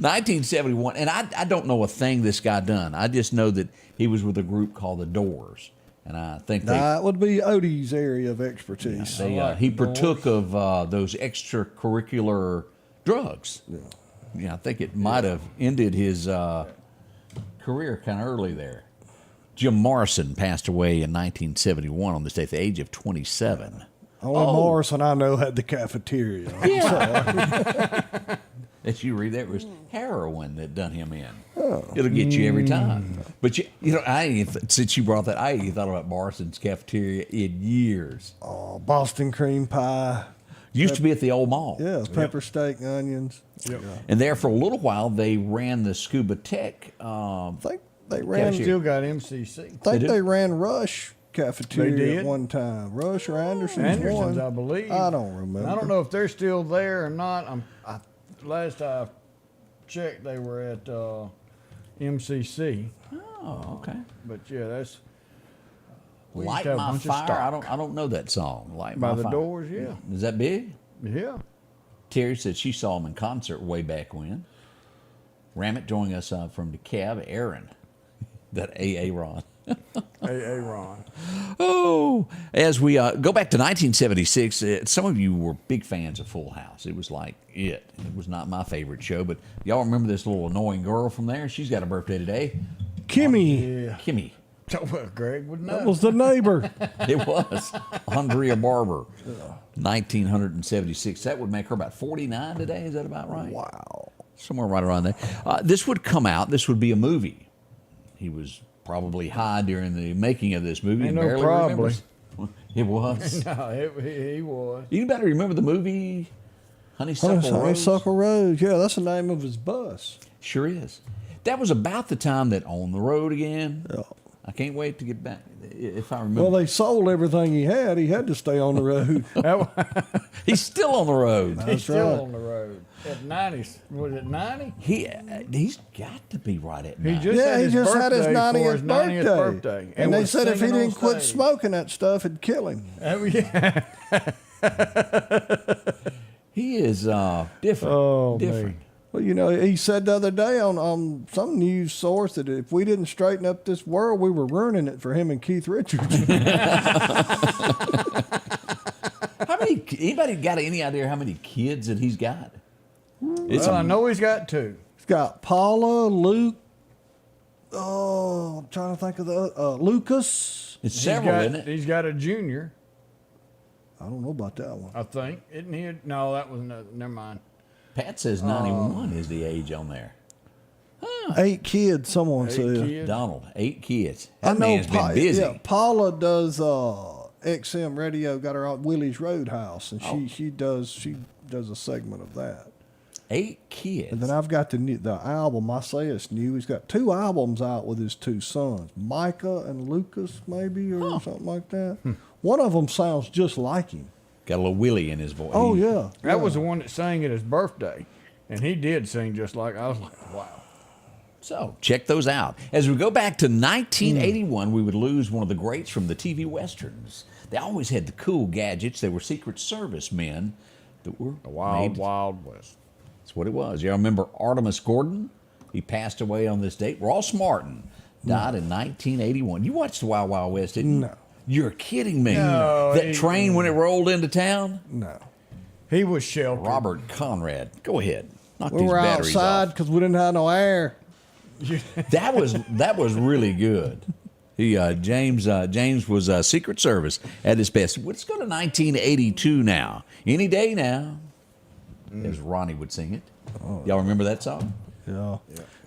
1971, and I don't know a thing this guy done. I just know that he was with a group called the Doors, and I think That would be Odie's area of expertise. he partook of those extracurricular drugs. Yeah, I think it might have ended his career kind of early there. Jim Morrison passed away in 1971 on this day at the age of 27. Only Morrison I know had the cafeteria. That you read, that was heroin that done him in. It'll get you every time. But you know, since you brought that, I ain't thought about Morrison's cafeteria in years. Oh, Boston cream pie. Used to be at the old mall. Yeah, pepper steak, onions. Yep. Yeah. And there for a little while, they ran the Scuba Tech. I think they ran. Still got MCC. I think they ran Rush cafeteria They did? at one time. Rush or Anderson's, Anderson's, one. I believe. I don't remember. I don't know if they're still there or not. Last I checked, they were at MCC. Oh, okay. But yeah, that's we used Light to have a My bunch of Fire. stock. I don't know that song. Light By My the Fire. Doors, yeah. Is that big? Yeah. Terry said she saw him in concert way back when. Ramit joining us from DeKalb. Aaron, that AA Ron. AA Ron. Oh, as we go back to 1976, some of you were big fans of Full House. It was like it. It was not my favorite show, but y'all remember this little annoying girl from there? She's got a birthday today. Kimmy. Yeah. Kimmy. Well, Greg would know. That was the neighbor. It was. Andrea Barber. 1976. That would make her about 49 today. Is that about right? Wow. Somewhere right around there. This would come out. This would be a movie. He was probably high during the making of this movie. Ain't And no barely probably. remembers. It was. No, he was. Anybody remember the movie Honeysuckle Rose? Honeysuckle Rose. Yeah, that's the name of his bus. Sure is. That was about the time that On the Road Again. Yeah. I can't wait to get back, if I remember. Well, they sold everything he had. He had to stay on the road. He's still on the road. He's still on the road. At 90, was it 90? He's got to be right at 90. He just had he his just had his birthday 90th, for his 90th birthday. And they was said if he singing on didn't quit stage. smoking that stuff, it'd kill him. Oh, yeah. He is different. Oh, different. man. Well, you know, he said the other day on some news source that if we didn't straighten up this world, we were ruining it for him and Keith Richards. Anybody got any idea how many kids that he's got? I know he's got two. He's got Paula, Luke. Oh, I'm trying to think of the Lucas. It's several, isn't it? He's got a junior, I don't know about that one. I think. Isn't he? No, that was never mind. Pat says 91 is the age on there. 8 kids, someone 8 said. kids. Donald, 8 kids. I That know man's been busy. Yeah, Paula does XM radio. Got her on Willie's Roadhouse, and she does a segment of that. 8 kids. And then I've got the album. I say it's new. He's got 2 albums out with his 2 sons, Micah and Lucas, maybe, or something like that. One of them sounds just like him. Got a little Willie in his voice. Oh yeah, That was the one that sang at his birthday. And he did sing just like, I was like, wow. So check those out. As we go back to 1981, we would lose one of the greats from the TV westerns. They always had the cool gadgets. They were Secret Service men that were The Wild, made. Wild West. That's what it was. You remember Artemus Gordon? He passed away on this date. Ross Martin died in 1981. You watched the Wild Wild West, didn't you? No. You're kidding me. No, That train when it rolled into town? no. He was sheltered. Robert Conrad. Go ahead. Knock We these were batteries outside off. because we didn't have no air. That was really good. He James was Secret Service at his best. Let's go to 1982 now. Any day now, as Ronnie would sing it. Y'all remember that song? Yeah.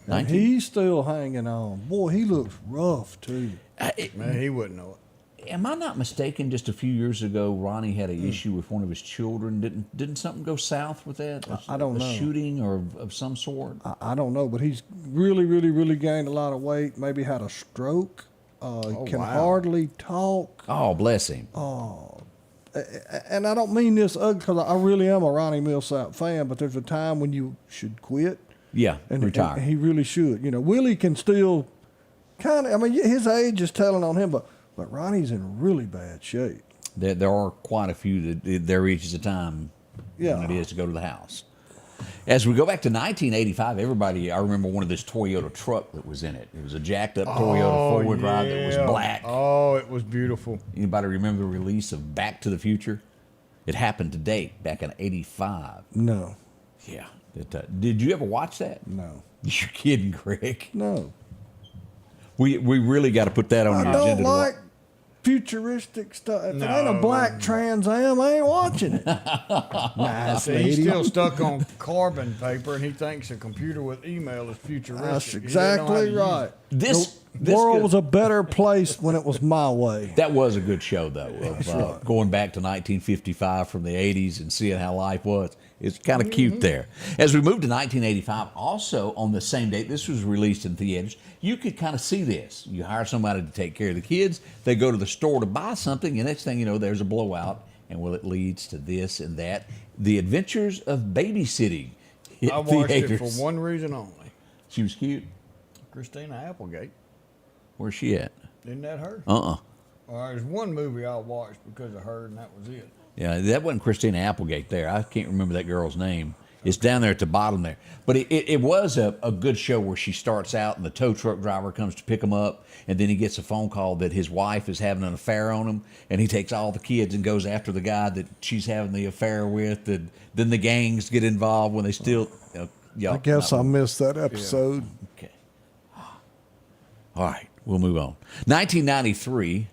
And 19 he's still hanging on. Boy, he looks rough too. Man, he wouldn't know it. Am I not mistaken? Just a few years ago, Ronnie had an issue with one of his children. Didn't something go south with that? I don't know. A shooting or of some sort. I don't know, but he's really gained a lot of weight. Maybe had a stroke. He can wow. hardly talk. Oh, bless him. And I don't mean this ugly because I really am a Ronnie Millsap fan, but there's a time when you should quit. Yeah, And retire. and he really should. You know, Willie can still kind of, I mean, his age is telling on him, but Ronnie's in really bad shape. There are quite a few that there reaches a time Yeah. when it is to go to the house. As we go back to 1985, everybody, I remember one of this Toyota truck that was in it. It was a jacked up Toyota four-wheel drive that was black. Oh, it was beautiful. Anybody remember the release of Back to the Future? It happened to date back in 85. No. Yeah. Did you ever watch that? No. You're kidding, Greg. No. We really got to put that on I the don't agenda. like futuristic stuff. If it ain't a black Trans Am, I ain't watching it. Nice See, lady. he's still stuck on carbon paper, and he thinks a computer with email is futuristic. That's He doesn't know how to exactly use right. it. The world was a better place when it was my way. That was a good show, though, of going back to 1955 from the 80s and seeing how life was. It's kind of cute there. As we moved to 1985, also on the same date, this was released in theaters, you could kind of see this. You hire somebody to take care of the kids, they go to the store to buy something, and next thing you know, there's a blowout, and well, it leads to this and that. The Adventures of Babysitting hit I watched theaters. it for one reason only. She was cute. Christina Applegate. Where's she at? Isn't that her? Uh-uh. There's one movie I watched because of her, and that was it. Yeah, that wasn't Christina Applegate there. I can't remember that girl's name. It's down there at the bottom there. But it was a good show where she starts out and the tow truck driver comes to pick him up, and then he gets a phone call that his wife is having an affair on him, and he takes all the kids and goes after the guy that she's having the affair with. And then the gangs get involved when they still... I guess I missed that episode. Yeah. Okay. All right, we'll move on. 1993...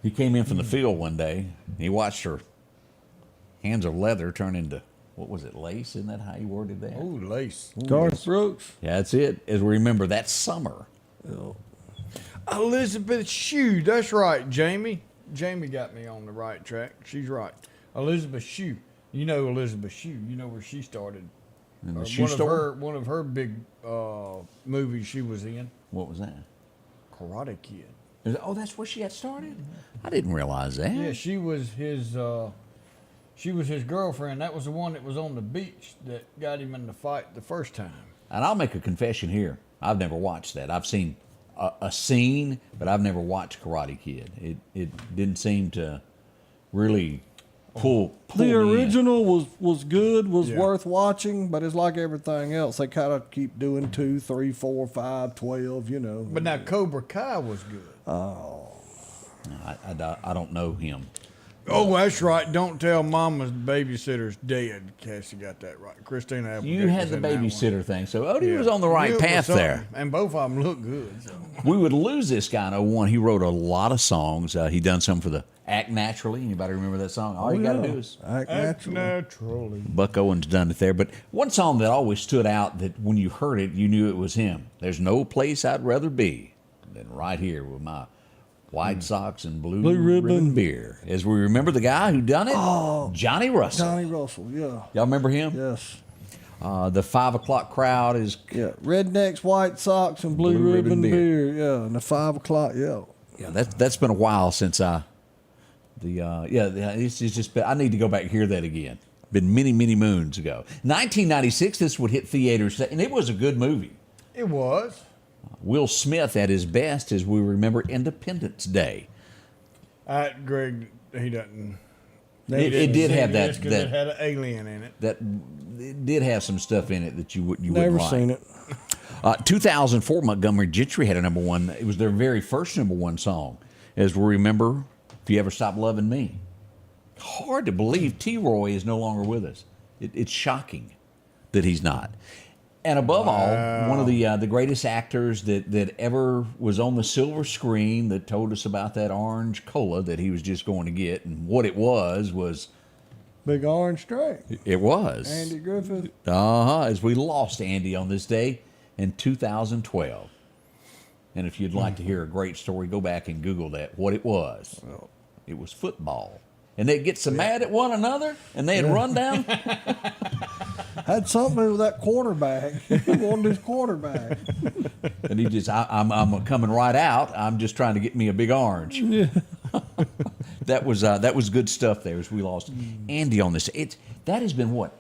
He came in from the field one day. He watched her hands of leather turn into, what was it, lace? Isn't that how you worded that? Oh, lace. Garth Brooks. Yeah, that's it. As we remember, that summer. Elizabeth Shue. That's right, Jamie. Jamie got me on the right track. She's right. Elizabeth Shue. You know Elizabeth Shue. You know where she started. In the shoe store? One of her big movies she was in. What was that? Karate Kid. Oh, that's where she got started? I didn't realize that. Yeah, she was his girlfriend. That was the one that was on the beach that got him in the fight the first time. And I'll make a confession here. I've never watched that. I've seen a scene, but I've never watched Karate Kid. It didn't seem to really pull The me in. original was good, was worth watching, but it's like everything else. They kind of keep doing 2, 3, 4, 5, 12, you know. But now Cobra Kai was good. Oh. I don't know him. Oh, that's right. Don't tell Mama's babysitter's dead. Cassie got that right. Christina Applegate. You had the babysitter thing, so Odie was on the right path there. And both of them look good. So. We would lose this guy in 01. He wrote a lot of songs. He done some for the Act Naturally. Anybody remember that song? All you got to do is Act Naturally. Buck Owens done it there. But one song that always stood out that when you heard it, you knew it was him. There's no place I'd rather be than right here with my White Sox and blue ribbon beer. As we remember the guy who done it, Johnny Russell. Johnny Russell, yeah. Y'all remember him? Yes. The 5 o'clock crowd is... Yeah, Rednecks, White Sox, and blue ribbon beer. Yeah, and the 5 o'clock, yeah. Yeah, that's been a while since it's just been, I need to go back and hear that again. Been many, many moons ago. 1996, this would hit theaters, and it was a good movie. It was. Will Smith at his best as we remember Independence Day. Greg, he doesn't. It did have that. It had an alien in it. It did have some stuff in it that you wouldn't like. Never seen it. 2004, Montgomery Gentry had a number one. It was their very first number one song. As we remember, If You Ever Stop Loving Me. Hard to believe T-Roy is no longer with us. It's shocking that he's not. And above all, one of the greatest actors that ever was on the silver screen that told us about that orange cola that he was just going to get, and what it was Big Orange Drink. it was Andy Griffith. as we lost Andy on this day in 2012. And if you'd like to hear a great story, go back and Google that. What it was football, and they'd get so mad at one another, and they'd run down. Had something to do with that quarterback. He wanted his quarterback. And he just, I'm coming right out. I'm just trying to get me a big orange. Yeah. That was good stuff there as we lost Andy on this. That has been what,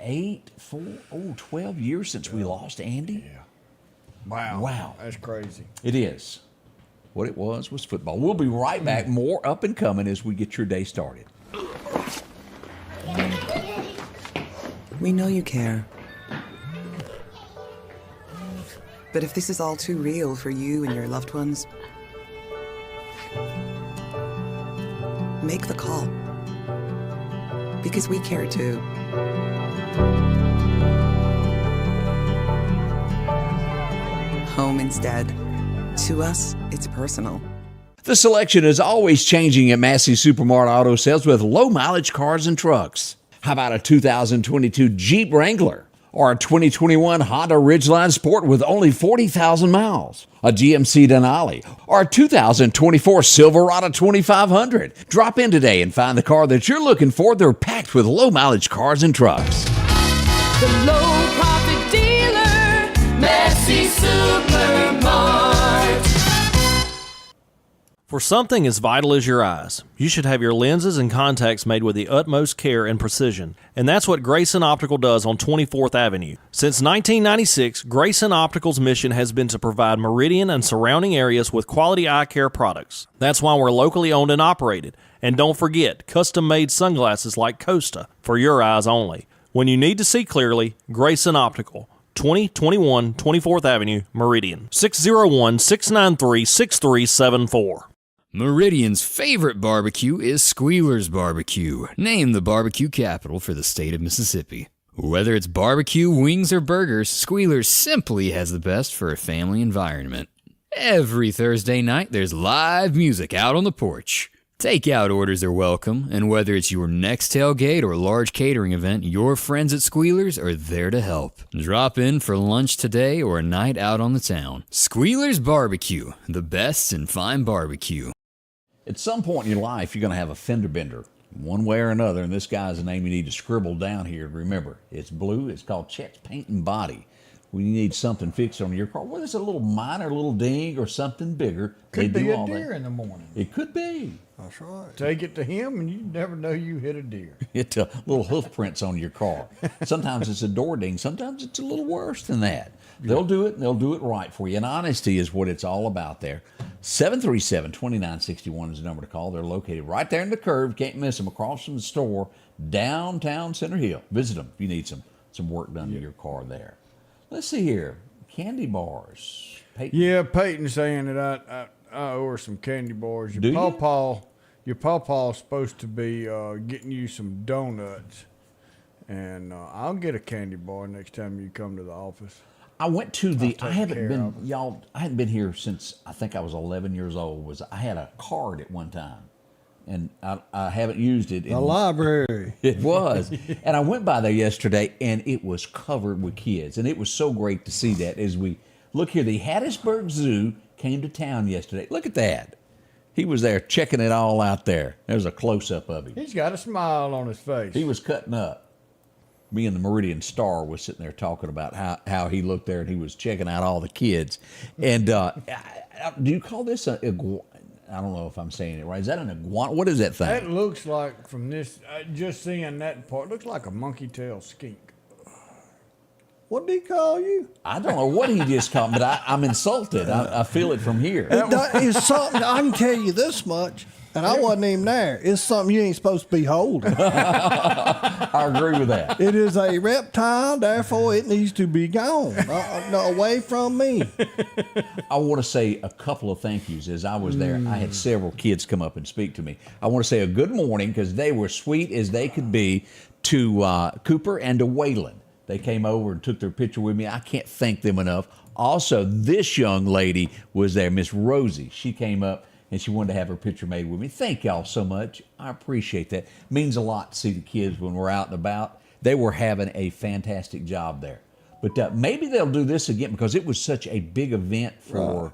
12 years since we lost Andy? Yeah. Wow. That's crazy. It is. What it was football. We'll be right back. More up and coming as we get your day started. We know you care. But if this is all too real for you and your loved ones, make the call. Because we care too. Home instead. To us, it's personal. The selection is always changing at Massey Supermart Auto Sales with low-mileage cars and trucks. How about a 2022 Jeep Wrangler or a 2021 Honda Ridgeline Sport with only 40,000 miles? A GMC Denali or a 2024 Silverado 2500? Drop in today and find the car that you're looking for. They're packed with low-mileage cars and trucks. The low-profit dealer, Massey Supermart. For something as vital as your eyes, you should have your lenses and contacts made with the utmost care and precision. And that's what Grayson Optical does on 24th Avenue. Since 1996, Grayson Optical's mission has been to provide Meridian and surrounding areas with quality eye care products. That's why we're locally owned and operated. And don't forget, custom-made sunglasses like Costa for your eyes only. When you need to see clearly, Grayson Optical. 2021 24th Avenue, Meridian. 601-693-6374. Meridian's favorite barbecue is Squealer's Barbecue, named the barbecue capital for the state of Mississippi. Whether it's barbecue, wings, or burgers, Squealer's simply has the best for a family environment. Every Thursday night, there's live music out on the porch. Takeout orders are welcome, and whether it's your next tailgate or large catering event, your friends at Squealer's are there to help. Drop in for lunch today or a night out on the town. Squealer's Barbecue, the best in fine barbecue. At some point in your life, you're going to have a fender bender, one way or another, and this guy's the name you need to scribble down here. Remember, it's blue. It's called Chet's Paint and Body. When you need something fixed on your car, whether it's a little minor little ding or something bigger, Could they be do a all deer that. in the morning. It could be. That's right. Take it to him, and you never know you hit a deer. It's little hoof prints on your car. Sometimes it's a door ding. Sometimes it's a little worse than that. They'll do it, and they'll do it right for you. And honesty is what it's all about there. 737-2961 is the number to call. They're located right there in the curve. Can't miss them. Across from the store, downtown Center Hill. Visit them if you need some work done to your car there. Let's see here. Candy bars. Peyton. Yeah, Peyton's saying that I owe her some candy bars. Do you? Your pawpaw's supposed to be getting you some donuts, and I'll get a candy bar next time you come to the office. I went to the. I hadn't been here since I think I was 11 years old. I had a card at one time, and I haven't used it. The library. It was, and I went by there yesterday, and it was covered with kids, and it was so great to see that. As we look here, the Hattiesburg Zoo came to town yesterday. Look at that. He was there checking it all out there. There's a close-up of him. He's got a smile on his face. He was cutting up. Me and the Meridian Star was sitting there talking about how he looked there, and he was checking out all the kids. And do you call this I don't know if I'm saying it right. Is that an iguana? What is that thing? That looks like, from this, just seeing that part, looks like a monkey tail skink. What did he call you? I don't know what he just called me, but I'm insulted. I feel it from here. It's something, I can tell you this much, and I wasn't even there. It's something you ain't supposed to be holding. I agree with that. It is a reptile, therefore it needs to be gone. Away from me. I want to say a couple of thank yous. As I was there, I had several kids come up and speak to me. I want to say a good morning, because they were sweet as they could be, to Cooper and to Waylon. They came over and took their picture with me. I can't thank them enough. Also, this young lady was there, Miss Rosie. She came up and she wanted to have her picture made with me. Thank y'all so much. I appreciate that. It means a lot to see the kids when we're out and about. They were having a fantastic job there. But maybe they'll do this again, because it was such a big event for,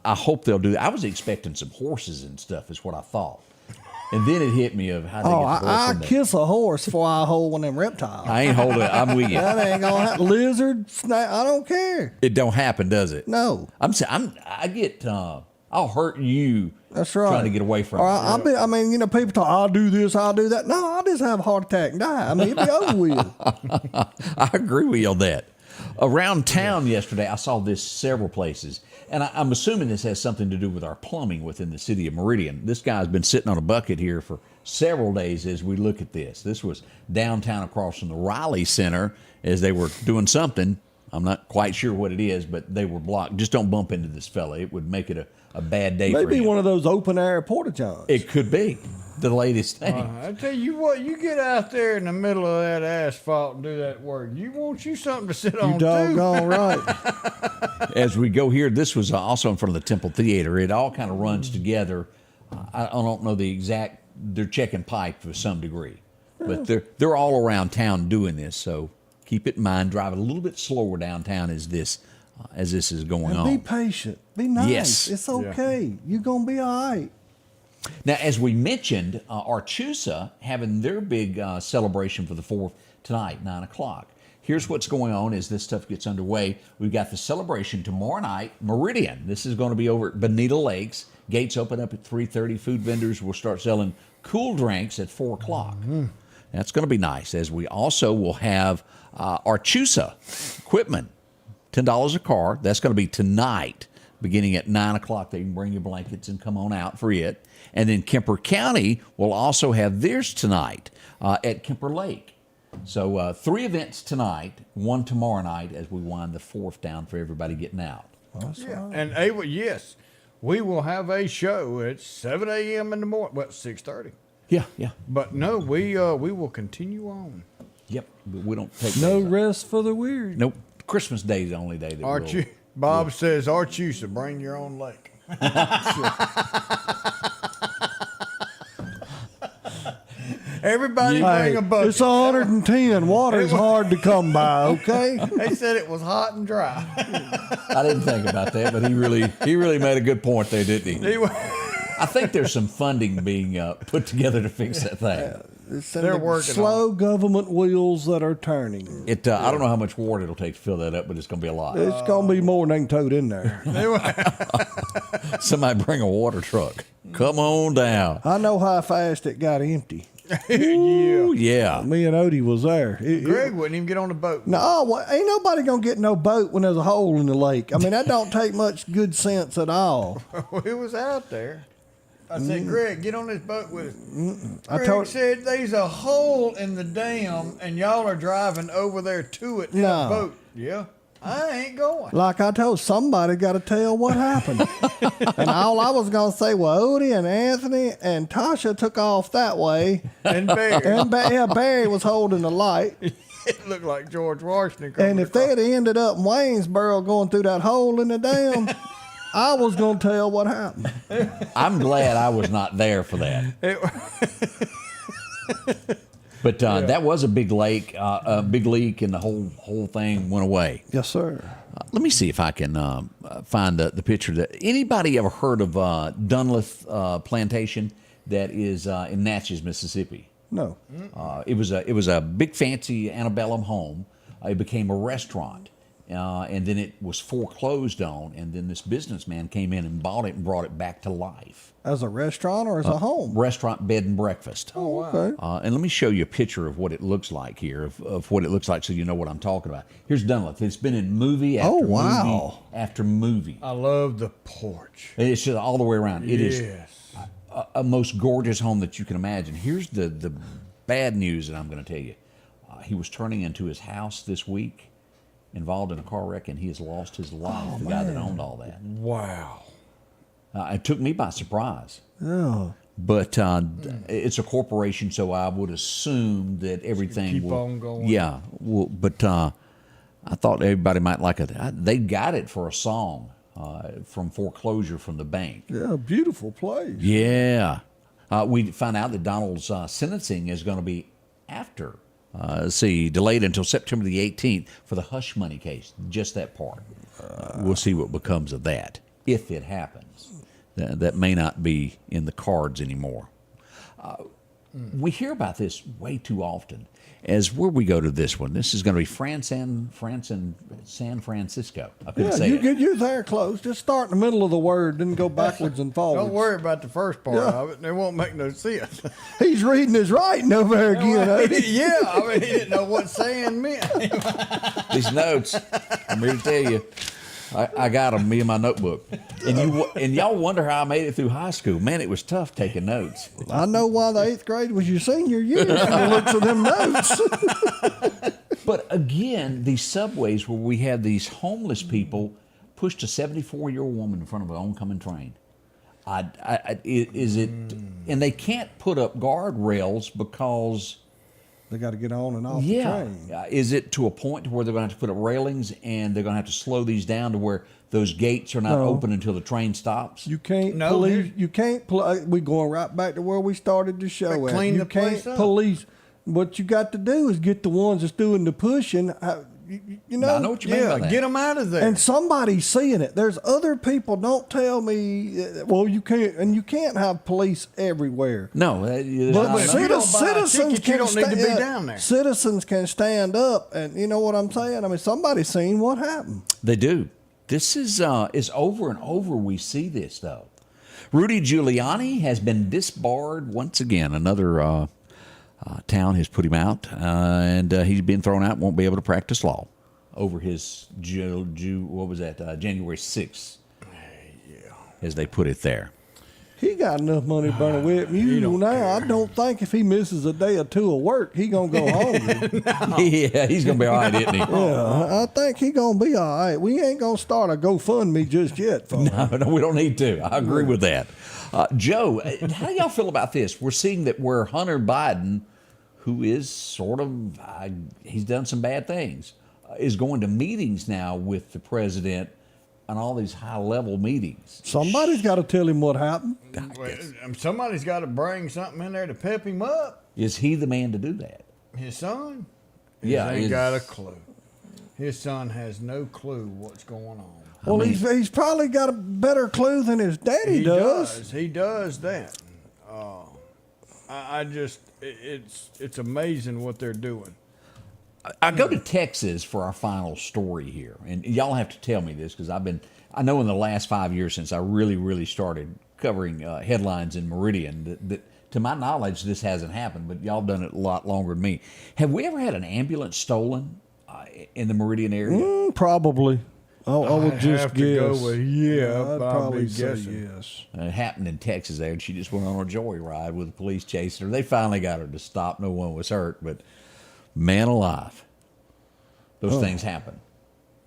I hope they'll do that. I was expecting some horses and stuff is what I thought. And then it hit me of how they get the horse I in there. kiss a horse before I hold one of them reptiles. I ain't holding it. I'm with you. That ain't gonna happen. Lizard, snake, I don't care. It don't happen, does it? No. I'll hurt you. That's right. Trying to get away from it. People talk, I'll do this, I'll do that. No, I'll just have a heart attack and die. I mean, it'll be over with. I agree with you on that. Around town yesterday, I saw this several places, and I'm assuming this has something to do with our plumbing within the city of Meridian. This guy's been sitting on a bucket here for several days as we look at this. This was downtown across from the Riley Center as they were doing something. I'm not quite sure what it is, but they were blocked. Just don't bump into this fella. It would make it a bad day for him. Maybe one of those open air porta johns. It could be the latest thing. I tell you what, you get out there in the middle of that asphalt and do that work. You want you something to sit on You doggone right. As we go here, this was also in front of the Temple Theater. It all kind of runs together. I don't know the exact. They're checking pipe to some degree, but they're all around town doing this. So keep it in mind. Drive it a little bit slower downtown as this is going on. Be patient. Be nice. Yes. It's okay. You're gonna be all right. Now, as we mentioned, Archusa having their big celebration for the 4th tonight, 9 o'clock. Here's what's going on as this stuff gets underway. We've got the celebration tomorrow night, Meridian. This is going to be over at Bonita Lakes. Gates open up at 3:30. Food vendors will start selling cool drinks at 4 o'clock. That's going to be nice, as we also will have Archusa equipment, $10 a car. That's going to be tonight, beginning at 9 o'clock. They can bring your blankets and come on out for it. And then Kemper County will also have theirs tonight at Kemper Lake. So 3 events tonight, 1 tomorrow night as we wind the 4th down for everybody getting out. And yes, we will have a show at 7 a.m. in the morning. Well, 6:30. Yeah. But no, we will continue on. Yep. But we don't take No days off. rest for the weary. Nope. Christmas Day is the only day that Bob says, Archusa, bring your own lake. Everybody bring a bucket. It's 110. Water's hard to come by, okay? They said it was hot and dry. I didn't think about that, but he really made a good point there, didn't he? I think there's some funding being put together to fix that thing. They're working slow government wheels that are turning. I don't know how much water it'll take to fill that up, but it's going to be a lot. It's going to be more than they can tote in there. Somebody bring a water truck. Come on down. I know how fast it got empty. Ooh, yeah. Me and Odie was there. Greg wouldn't even get on the boat. No, ain't nobody going to get no boat when there's a hole in the lake. I mean, that don't take much good sense at all. We was out there. I said, Greg, get on this boat with us. Greg said, there's a hole in the dam, and y'all are driving over there to it in a boat. Yeah, I ain't going. Like I told somebody got to tell what happened. And all I was going to say, well, Odie and Anthony and Tasha took off that way. And Barry. And Barry was holding the light. It looked like George Washington. And if they had ended up in Waynesboro going through that hole in the dam, I was going to tell what happened. I'm glad I was not there for that. But that was a big lake, a big leak, and the whole thing went away. Yes, sir. Let me see if I can find the picture. That anybody ever heard of Dunlith Plantation? That is in Natchez, Mississippi. No. It was a big fancy antebellum home. It became a restaurant. And then it was foreclosed on, and then this businessman came in and bought it and brought it back to life. As a restaurant or as a home? Restaurant, bed, and breakfast. Oh, wow. Okay. And let me show you a picture of what it looks like here, of what it looks like so you know what I'm talking about. Here's Dunlith. It's been in movie after movie after movie. I love the porch. It's just all the way around. It is a most gorgeous home that you can imagine. Here's the bad news that I'm going to tell you. He was turning into his house this week, involved in a car wreck, and he has lost his life, the guy that owned all that. Wow. It took me by surprise. Yeah. But it's a corporation, so I would assume that everything keep on going. Yeah. But I thought everybody might like it. They got it for a song from foreclosure from the bank. Yeah, beautiful place. Yeah. We found out that Donald's sentencing is going to be after. Delayed until September the 18th for the hush money case. Just that part. We'll see what becomes of that, if it happens. That may not be in the cards anymore. we hear about this way too often. As where we go to this one, this is going to be San Francisco. I couldn't say it. You're there close. Just start in the middle of the word, then go backwards and forwards. Don't worry about the first part of it. It won't make no sense. He's reading his writing over there again. Ain't he? Yeah, I mean, he didn't know what saying meant. These notes, I'm here to tell you, I got them, me and my notebook. And y'all wonder how I made it through high school. Man, it was tough taking notes. I know why the 8th grade was your senior year. I looked at them notes. But again, these subways where we had these homeless people pushed a 74-year-old woman in front of an oncoming train. Is it? And they can't put up guardrails because they got to get on and off the train. Is it to a point where they're going to have to put up railings and they're going to have to slow these down to where those gates are not open until the train stops? You can't police. You can't. We're going right back to where we started the show. Clean the place up. Police. What you got to do is get the ones that's doing the pushing. You know, I know what you mean by that. Get them out of there. And somebody's seeing it. There's other people. Don't tell me. Well, you can't, and you can't have police everywhere. No, but citizens can don't need to be down there. Citizens can stand up, and you know what I'm saying. I mean, somebody's seen what happened. They do. This is over and over. We see this though. Rudy Giuliani has been disbarred once again. Another town has put him out, and he's been thrown out. Won't be able to practice law over his January 6th, as they put it there. He got enough money to burn a wet mule now. care. I don't think if he misses a day or two of work, he gonna go hungry. Yeah, he's gonna be all right, isn't he? Yeah, I think he gonna be all right. We ain't gonna start a GoFundMe just yet, folks. No, we don't need to. I agree with that. Joe, how do y'all feel about this? We're seeing that where Hunter Biden, who is sort of, he's done some bad things, is going to meetings now with the president on all these high-level meetings. Somebody's got to tell him what happened. Somebody's got to bring something in there to pep him up. Is he the man to do that? His son? Yeah, He ain't got a clue. His son has no clue what's going on. Well, he's probably got a better clue than his daddy does. He does that. It's amazing what they're doing. I go to Texas for our final story here, and y'all have to tell me this because I know in the last 5 years since I really started covering headlines in Meridian that to my knowledge this hasn't happened, but y'all done it a lot longer than me. Have we ever had an ambulance stolen in the Meridian area? Probably. I would just guess. Go with I'd probably say guess yes. It happened in Texas there, and she just went on a joyride with the police chasing her. They finally got her to stop. No one was hurt, but man alive, those things happen.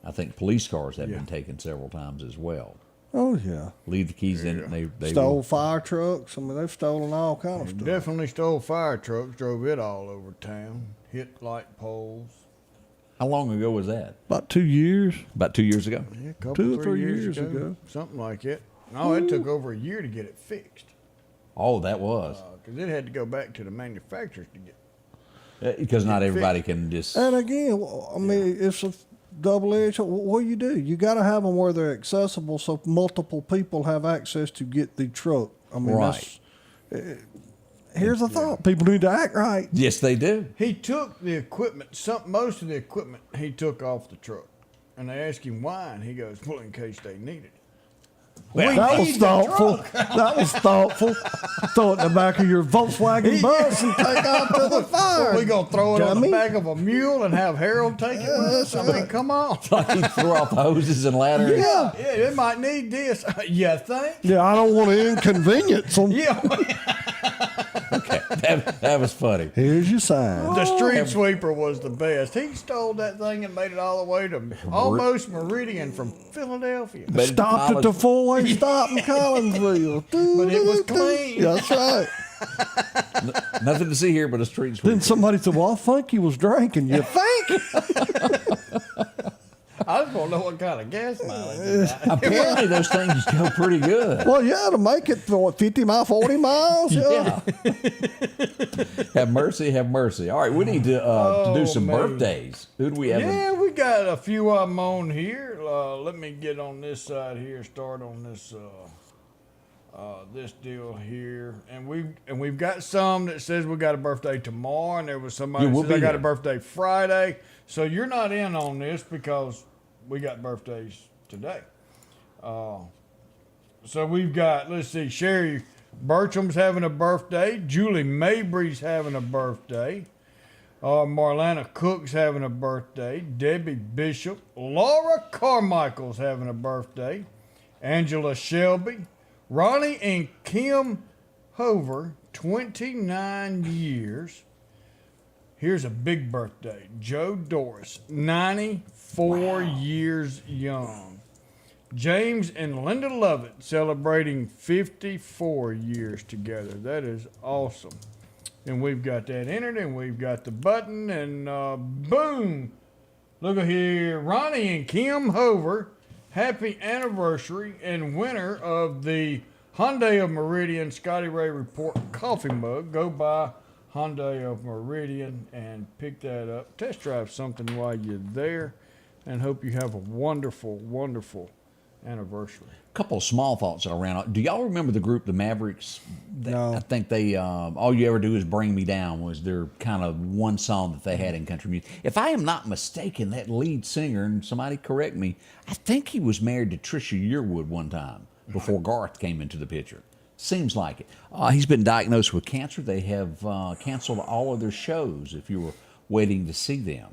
I think police cars have been taken several times as well. Oh, yeah. Leave the keys in it. They stole fire trucks. I mean, they've stolen all kind of stuff. Definitely stole fire trucks, drove it all over town, hit light poles. How long ago was that? About 2 years. About 2 years ago? Yeah, a couple, 2 or 3 years years ago. Something like it. No, it took over a year to get it fixed. Oh, that was. Because it had to go back to the manufacturers to get because not everybody can just. And again, I mean, it's a double-edged. What do? You got to have them where they're accessible so multiple people have access to get the truck. I mean, right. Here's the thought. People need to act right. Yes, they do. He took the equipment, most of the equipment he took off the truck. And they asked him why, and he goes, well, in case they need it. Well, that was thoughtful. That was thoughtful. Throw it in the back of your Volkswagen bus and take off to the fire. We're going to throw it on the back of a mule and have Harold take it with us? I mean, come on. Like he threw off hoses and ladders. Yeah, it might need this. You think? Yeah, I don't want to inconvenience them. Yeah. Okay, that was funny. Here's your sign. The street sweeper was the best. He stole that thing and made it all the way to almost Meridian from Philadelphia. Stopped at the four-way stop in Collinsville. But it was clean. That's right. Nothing to see here but a street sweeper. Then somebody said, well, I think he was drinking. You think? I just want to know what kind of gas mileage he got. Apparently those things go pretty good. Well, yeah, to make it 50 miles, 40 miles. Yeah. Have mercy, have mercy. All right, we need to do some birthdays. Who do we have? Yeah, we got a few of them on here. Let me get on this side here, start on this. this deal here, and we've got some that says we got a birthday tomorrow, and there was somebody Yeah, that we'll says I be got there. a birthday Friday. So you're not in on this because we got birthdays today. So we've got, let's see, Sherry Bertram's having a birthday. Julie Mabry's having a birthday. Marlana Cook's having a birthday. Debbie Bishop. Laura Carmichael's having a birthday. Angela Shelby. Ronnie and Kim Hover, 29 years. Here's a big birthday. Joe Doris, 94 years young. James and Linda Lovett celebrating 54 years together. That is awesome. And we've got that entered, and we've got the button, and boom. Look at here. Ronnie and Kim Hover, happy anniversary and winner of the Hyundai of Meridian Scotty Ray Report coffee mug. Go by Hyundai of Meridian and pick that up. Test drive something while you're there, and hope you have a wonderful, wonderful anniversary. Couple of small thoughts around. Do y'all remember the group, the Mavericks? No. I think they, All You Ever Do Is Bring Me Down was their kind of one song that they had in country music. If I am not mistaken, that lead singer, and somebody correct me, I think he was married to Trisha Yearwood one time before Garth came into the picture. Seems like it. He's been diagnosed with cancer. They have canceled all of their shows if you were waiting to see them.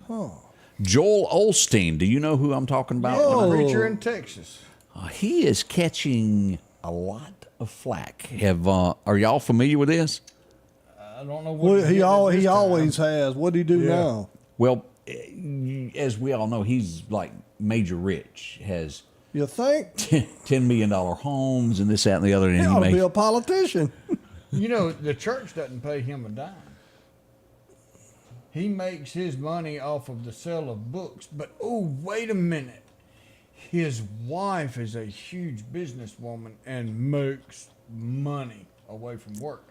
Joel Osteen, do you know who I'm talking about? Yeah, preacher in Texas. He is catching a lot of flack. Are y'all familiar with this? I don't know what Well, he did this time. always has. What do he do now? Well, as we all know, he's like major rich. Has You think? $10 million homes and this, that, and the other. And He ought to makes, be a politician. You know, the church doesn't pay him a dime. He makes his money off of the sale of books. But, oh, wait a minute. His wife is a huge businesswoman and makes money away from work.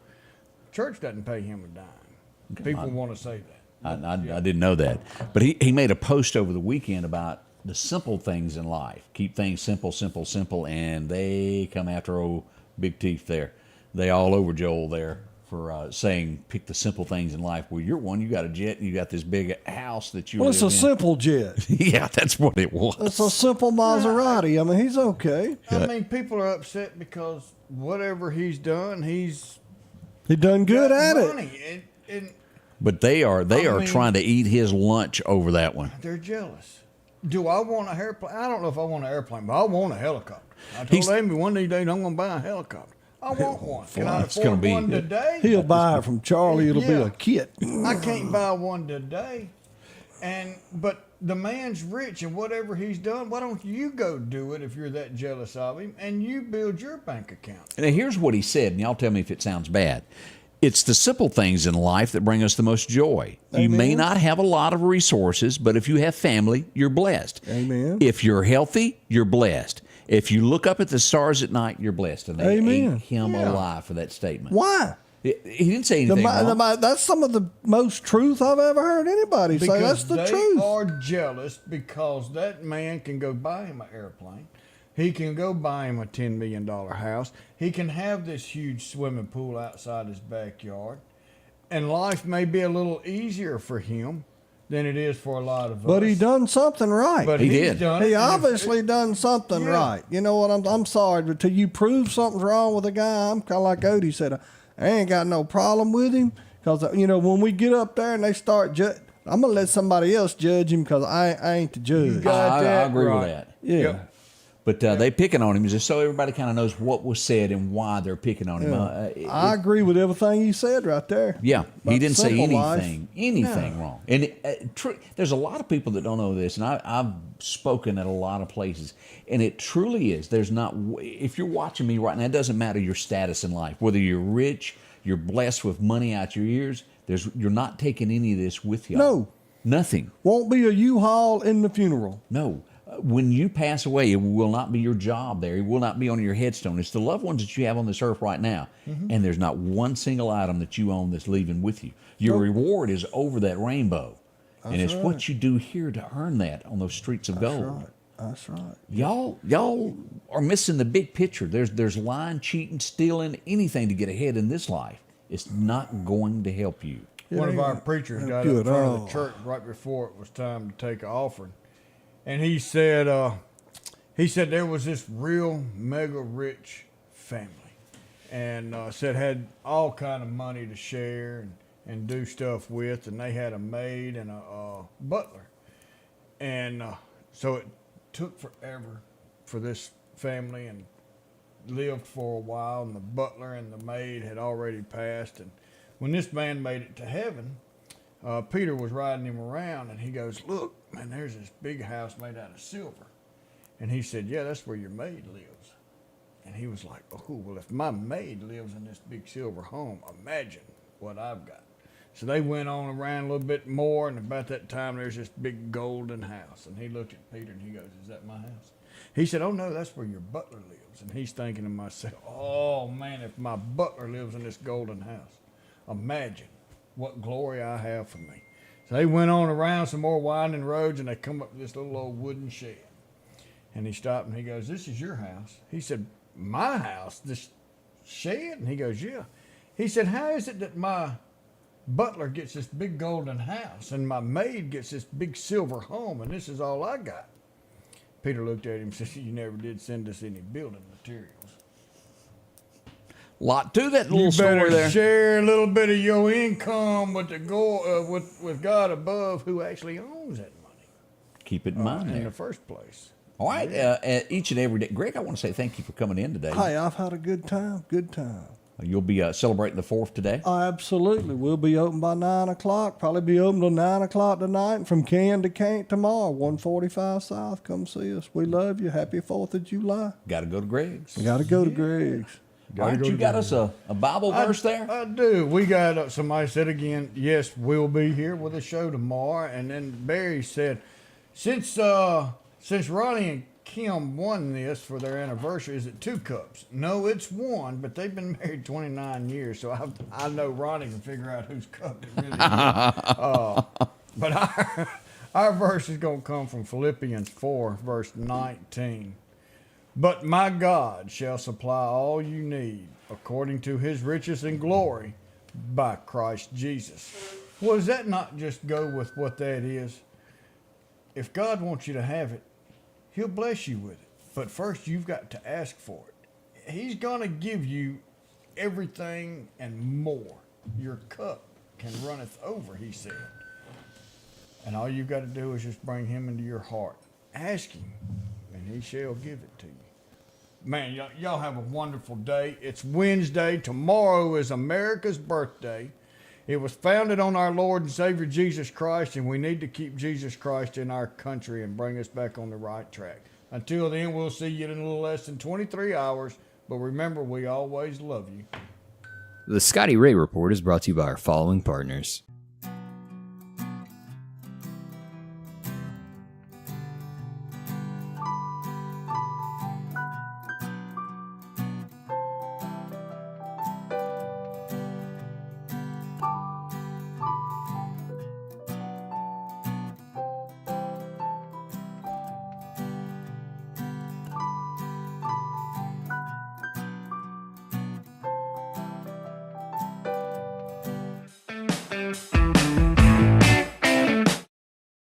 Church doesn't pay him a dime. People want to say that. I didn't know that. But he made a post over the weekend about the simple things in life. Keep things simple, simple, simple. And they come after old Big Teeth there. They all over Joel there for saying pick the simple things in life. Well, you're one. You got a jet and you got this big house that you Well, live it's a in. simple jet. Yeah, that's what it was. It's a simple Maserati. I mean, he's okay. I mean, people are upset because whatever he's done, he's He done good got at it. money. And But they are mean- trying to eat his lunch over that one. they're jealous. Do I want an airplane? I don't know if I want an airplane, but I want a helicopter. I told He's- Amy one of these days I'm going to buy a helicopter. I want one. Can I It's gonna afford be- one today? He'll buy it from Charlie. It'll be Yeah. a kit. I can't buy one today. But the man's rich, and whatever he's done, why don't you go do it if you're that jealous of him, and you build your bank account? Now, here's what he said, and y'all tell me if it sounds bad. It's the simple things in life that bring us the most joy. You may Amen. not have a lot of resources, but if you have family, you're blessed. Amen. If you're healthy, you're blessed. If you look up at the stars at night, you're blessed. And they Amen. ate him Yeah. alive for that statement. Why? He didn't say anything wrong. That's some of the most truth I've ever heard anybody say. That's Because the they truth. are jealous because that man can go buy him an airplane. He can go buy him a $10 million house. He can have this huge swimming pool outside his backyard. And life may be a little easier for him than it is for a lot of us. But he done something right. But He he's did. done it. He And if- obviously done something Yeah. right. You know what? I'm sorry, but till you prove something's wrong with a guy, I'm kind of like Odie said. I ain't got no problem with him because when we get up there and they start I'm gonna let somebody else judge him because I ain't the judge. got I that agree right. with that. Yeah. Yep. But they picking on him just so everybody kind of knows what was said and why they're picking on him. I agree with everything you said right there. Yeah, he About didn't say simple life. anything wrong. And there's a lot of people that don't know this, and I've spoken at a lot of places, and it truly is. There's not. If you're watching me right now, it doesn't matter your status in life, whether you're rich, you're blessed with money out your ears. You're not taking any of this with you. No. Nothing. Won't be a U-Haul in the funeral. No. When you pass away, it will not be your job there. It will not be on your headstone. It's the loved ones that you have on this earth right now. Mm-hmm. And there's not one single item that you own that's leaving with you. Your reward is over that rainbow. And it's what you do here to earn that on those streets of gold. Right. That's right. Y'all are missing the big picture. There's lying, cheating, stealing, anything to get ahead in this life. It's not going to help you. One of our preachers got up in front of the church right before it was time to take an offering, and he said there was this real mega rich family, and said had all kind of money to share and do stuff with, and they had a maid and a butler, and so it took forever for this family and lived for a while, and the butler and the maid had already passed, and when this man made it to heaven, Peter was riding him around, and he goes, "Look, man, there's this big house made out of silver." And he said, "Yeah, that's where your maid lives." And he was like, "Oh, well, if my maid lives in this big silver home, imagine what I've got." So they went on around a little bit more, and about that time, there's this big golden house. And he looked at Peter, and he goes, "Is that my house?" He said, "Oh, no, that's where your butler lives." And he's thinking to myself, "Oh, man, if my butler lives in this golden house, imagine what glory I have for me." So they went on around some more winding roads, and they come up to this little old wooden shed. And he stopped, and he goes, "This is your house?" He said, "My house? This shed?" And he goes, "Yeah." He said, "How is it that my butler gets this big golden house, and my maid gets this big silver home, and this is all I got?" Peter looked at him and said, "You never did send us any building materials." Lot to that little You story better there. share a little bit of your income with with God above, who actually owns that money. Keep it in mind in there. the first place. All right, each and every day. Greg, I want to say thank you for coming in today. Hey, I've had a good time. Good time. You'll be celebrating the 4th today? Absolutely. We'll be open by 9 o'clock. Probably be open till 9 o'clock tonight. And from Can to Can't tomorrow, 145 South. Come see us. We love you. Happy 4th of July. Got to go to Greg's. Got to go to Greg's. All right, you got us a Bible verse there? I do. We got, somebody said again, yes, we'll be here with a show tomorrow. And then Barry said, since Ronnie and Kim won this for their anniversary, is it 2 cups? No, it's 1, but they've been married 29 years, so I know Ronnie can figure out whose cup it really is. But our verse is going to come from Philippians 4, verse 19. "But my God shall supply all you need according to his riches and glory by Christ Jesus." Well, does that not just go with what that is? If God wants you to have it, he'll bless you with it. But first, you've got to ask for it. He's going to give you everything and more. Your cup can runneth over, he said. And all you've got to do is just bring him into your heart. Ask him, and he shall give it to you. Man, y'all have a wonderful day. It's Wednesday. Tomorrow is America's birthday. It was founded on our Lord and Savior Jesus Christ, and we need to keep Jesus Christ in our country and bring us back on the right track. Until then, we'll see you in a little less than 23 hours. But remember, we always love you. The Scotty Ray Report is brought to you by our following partners.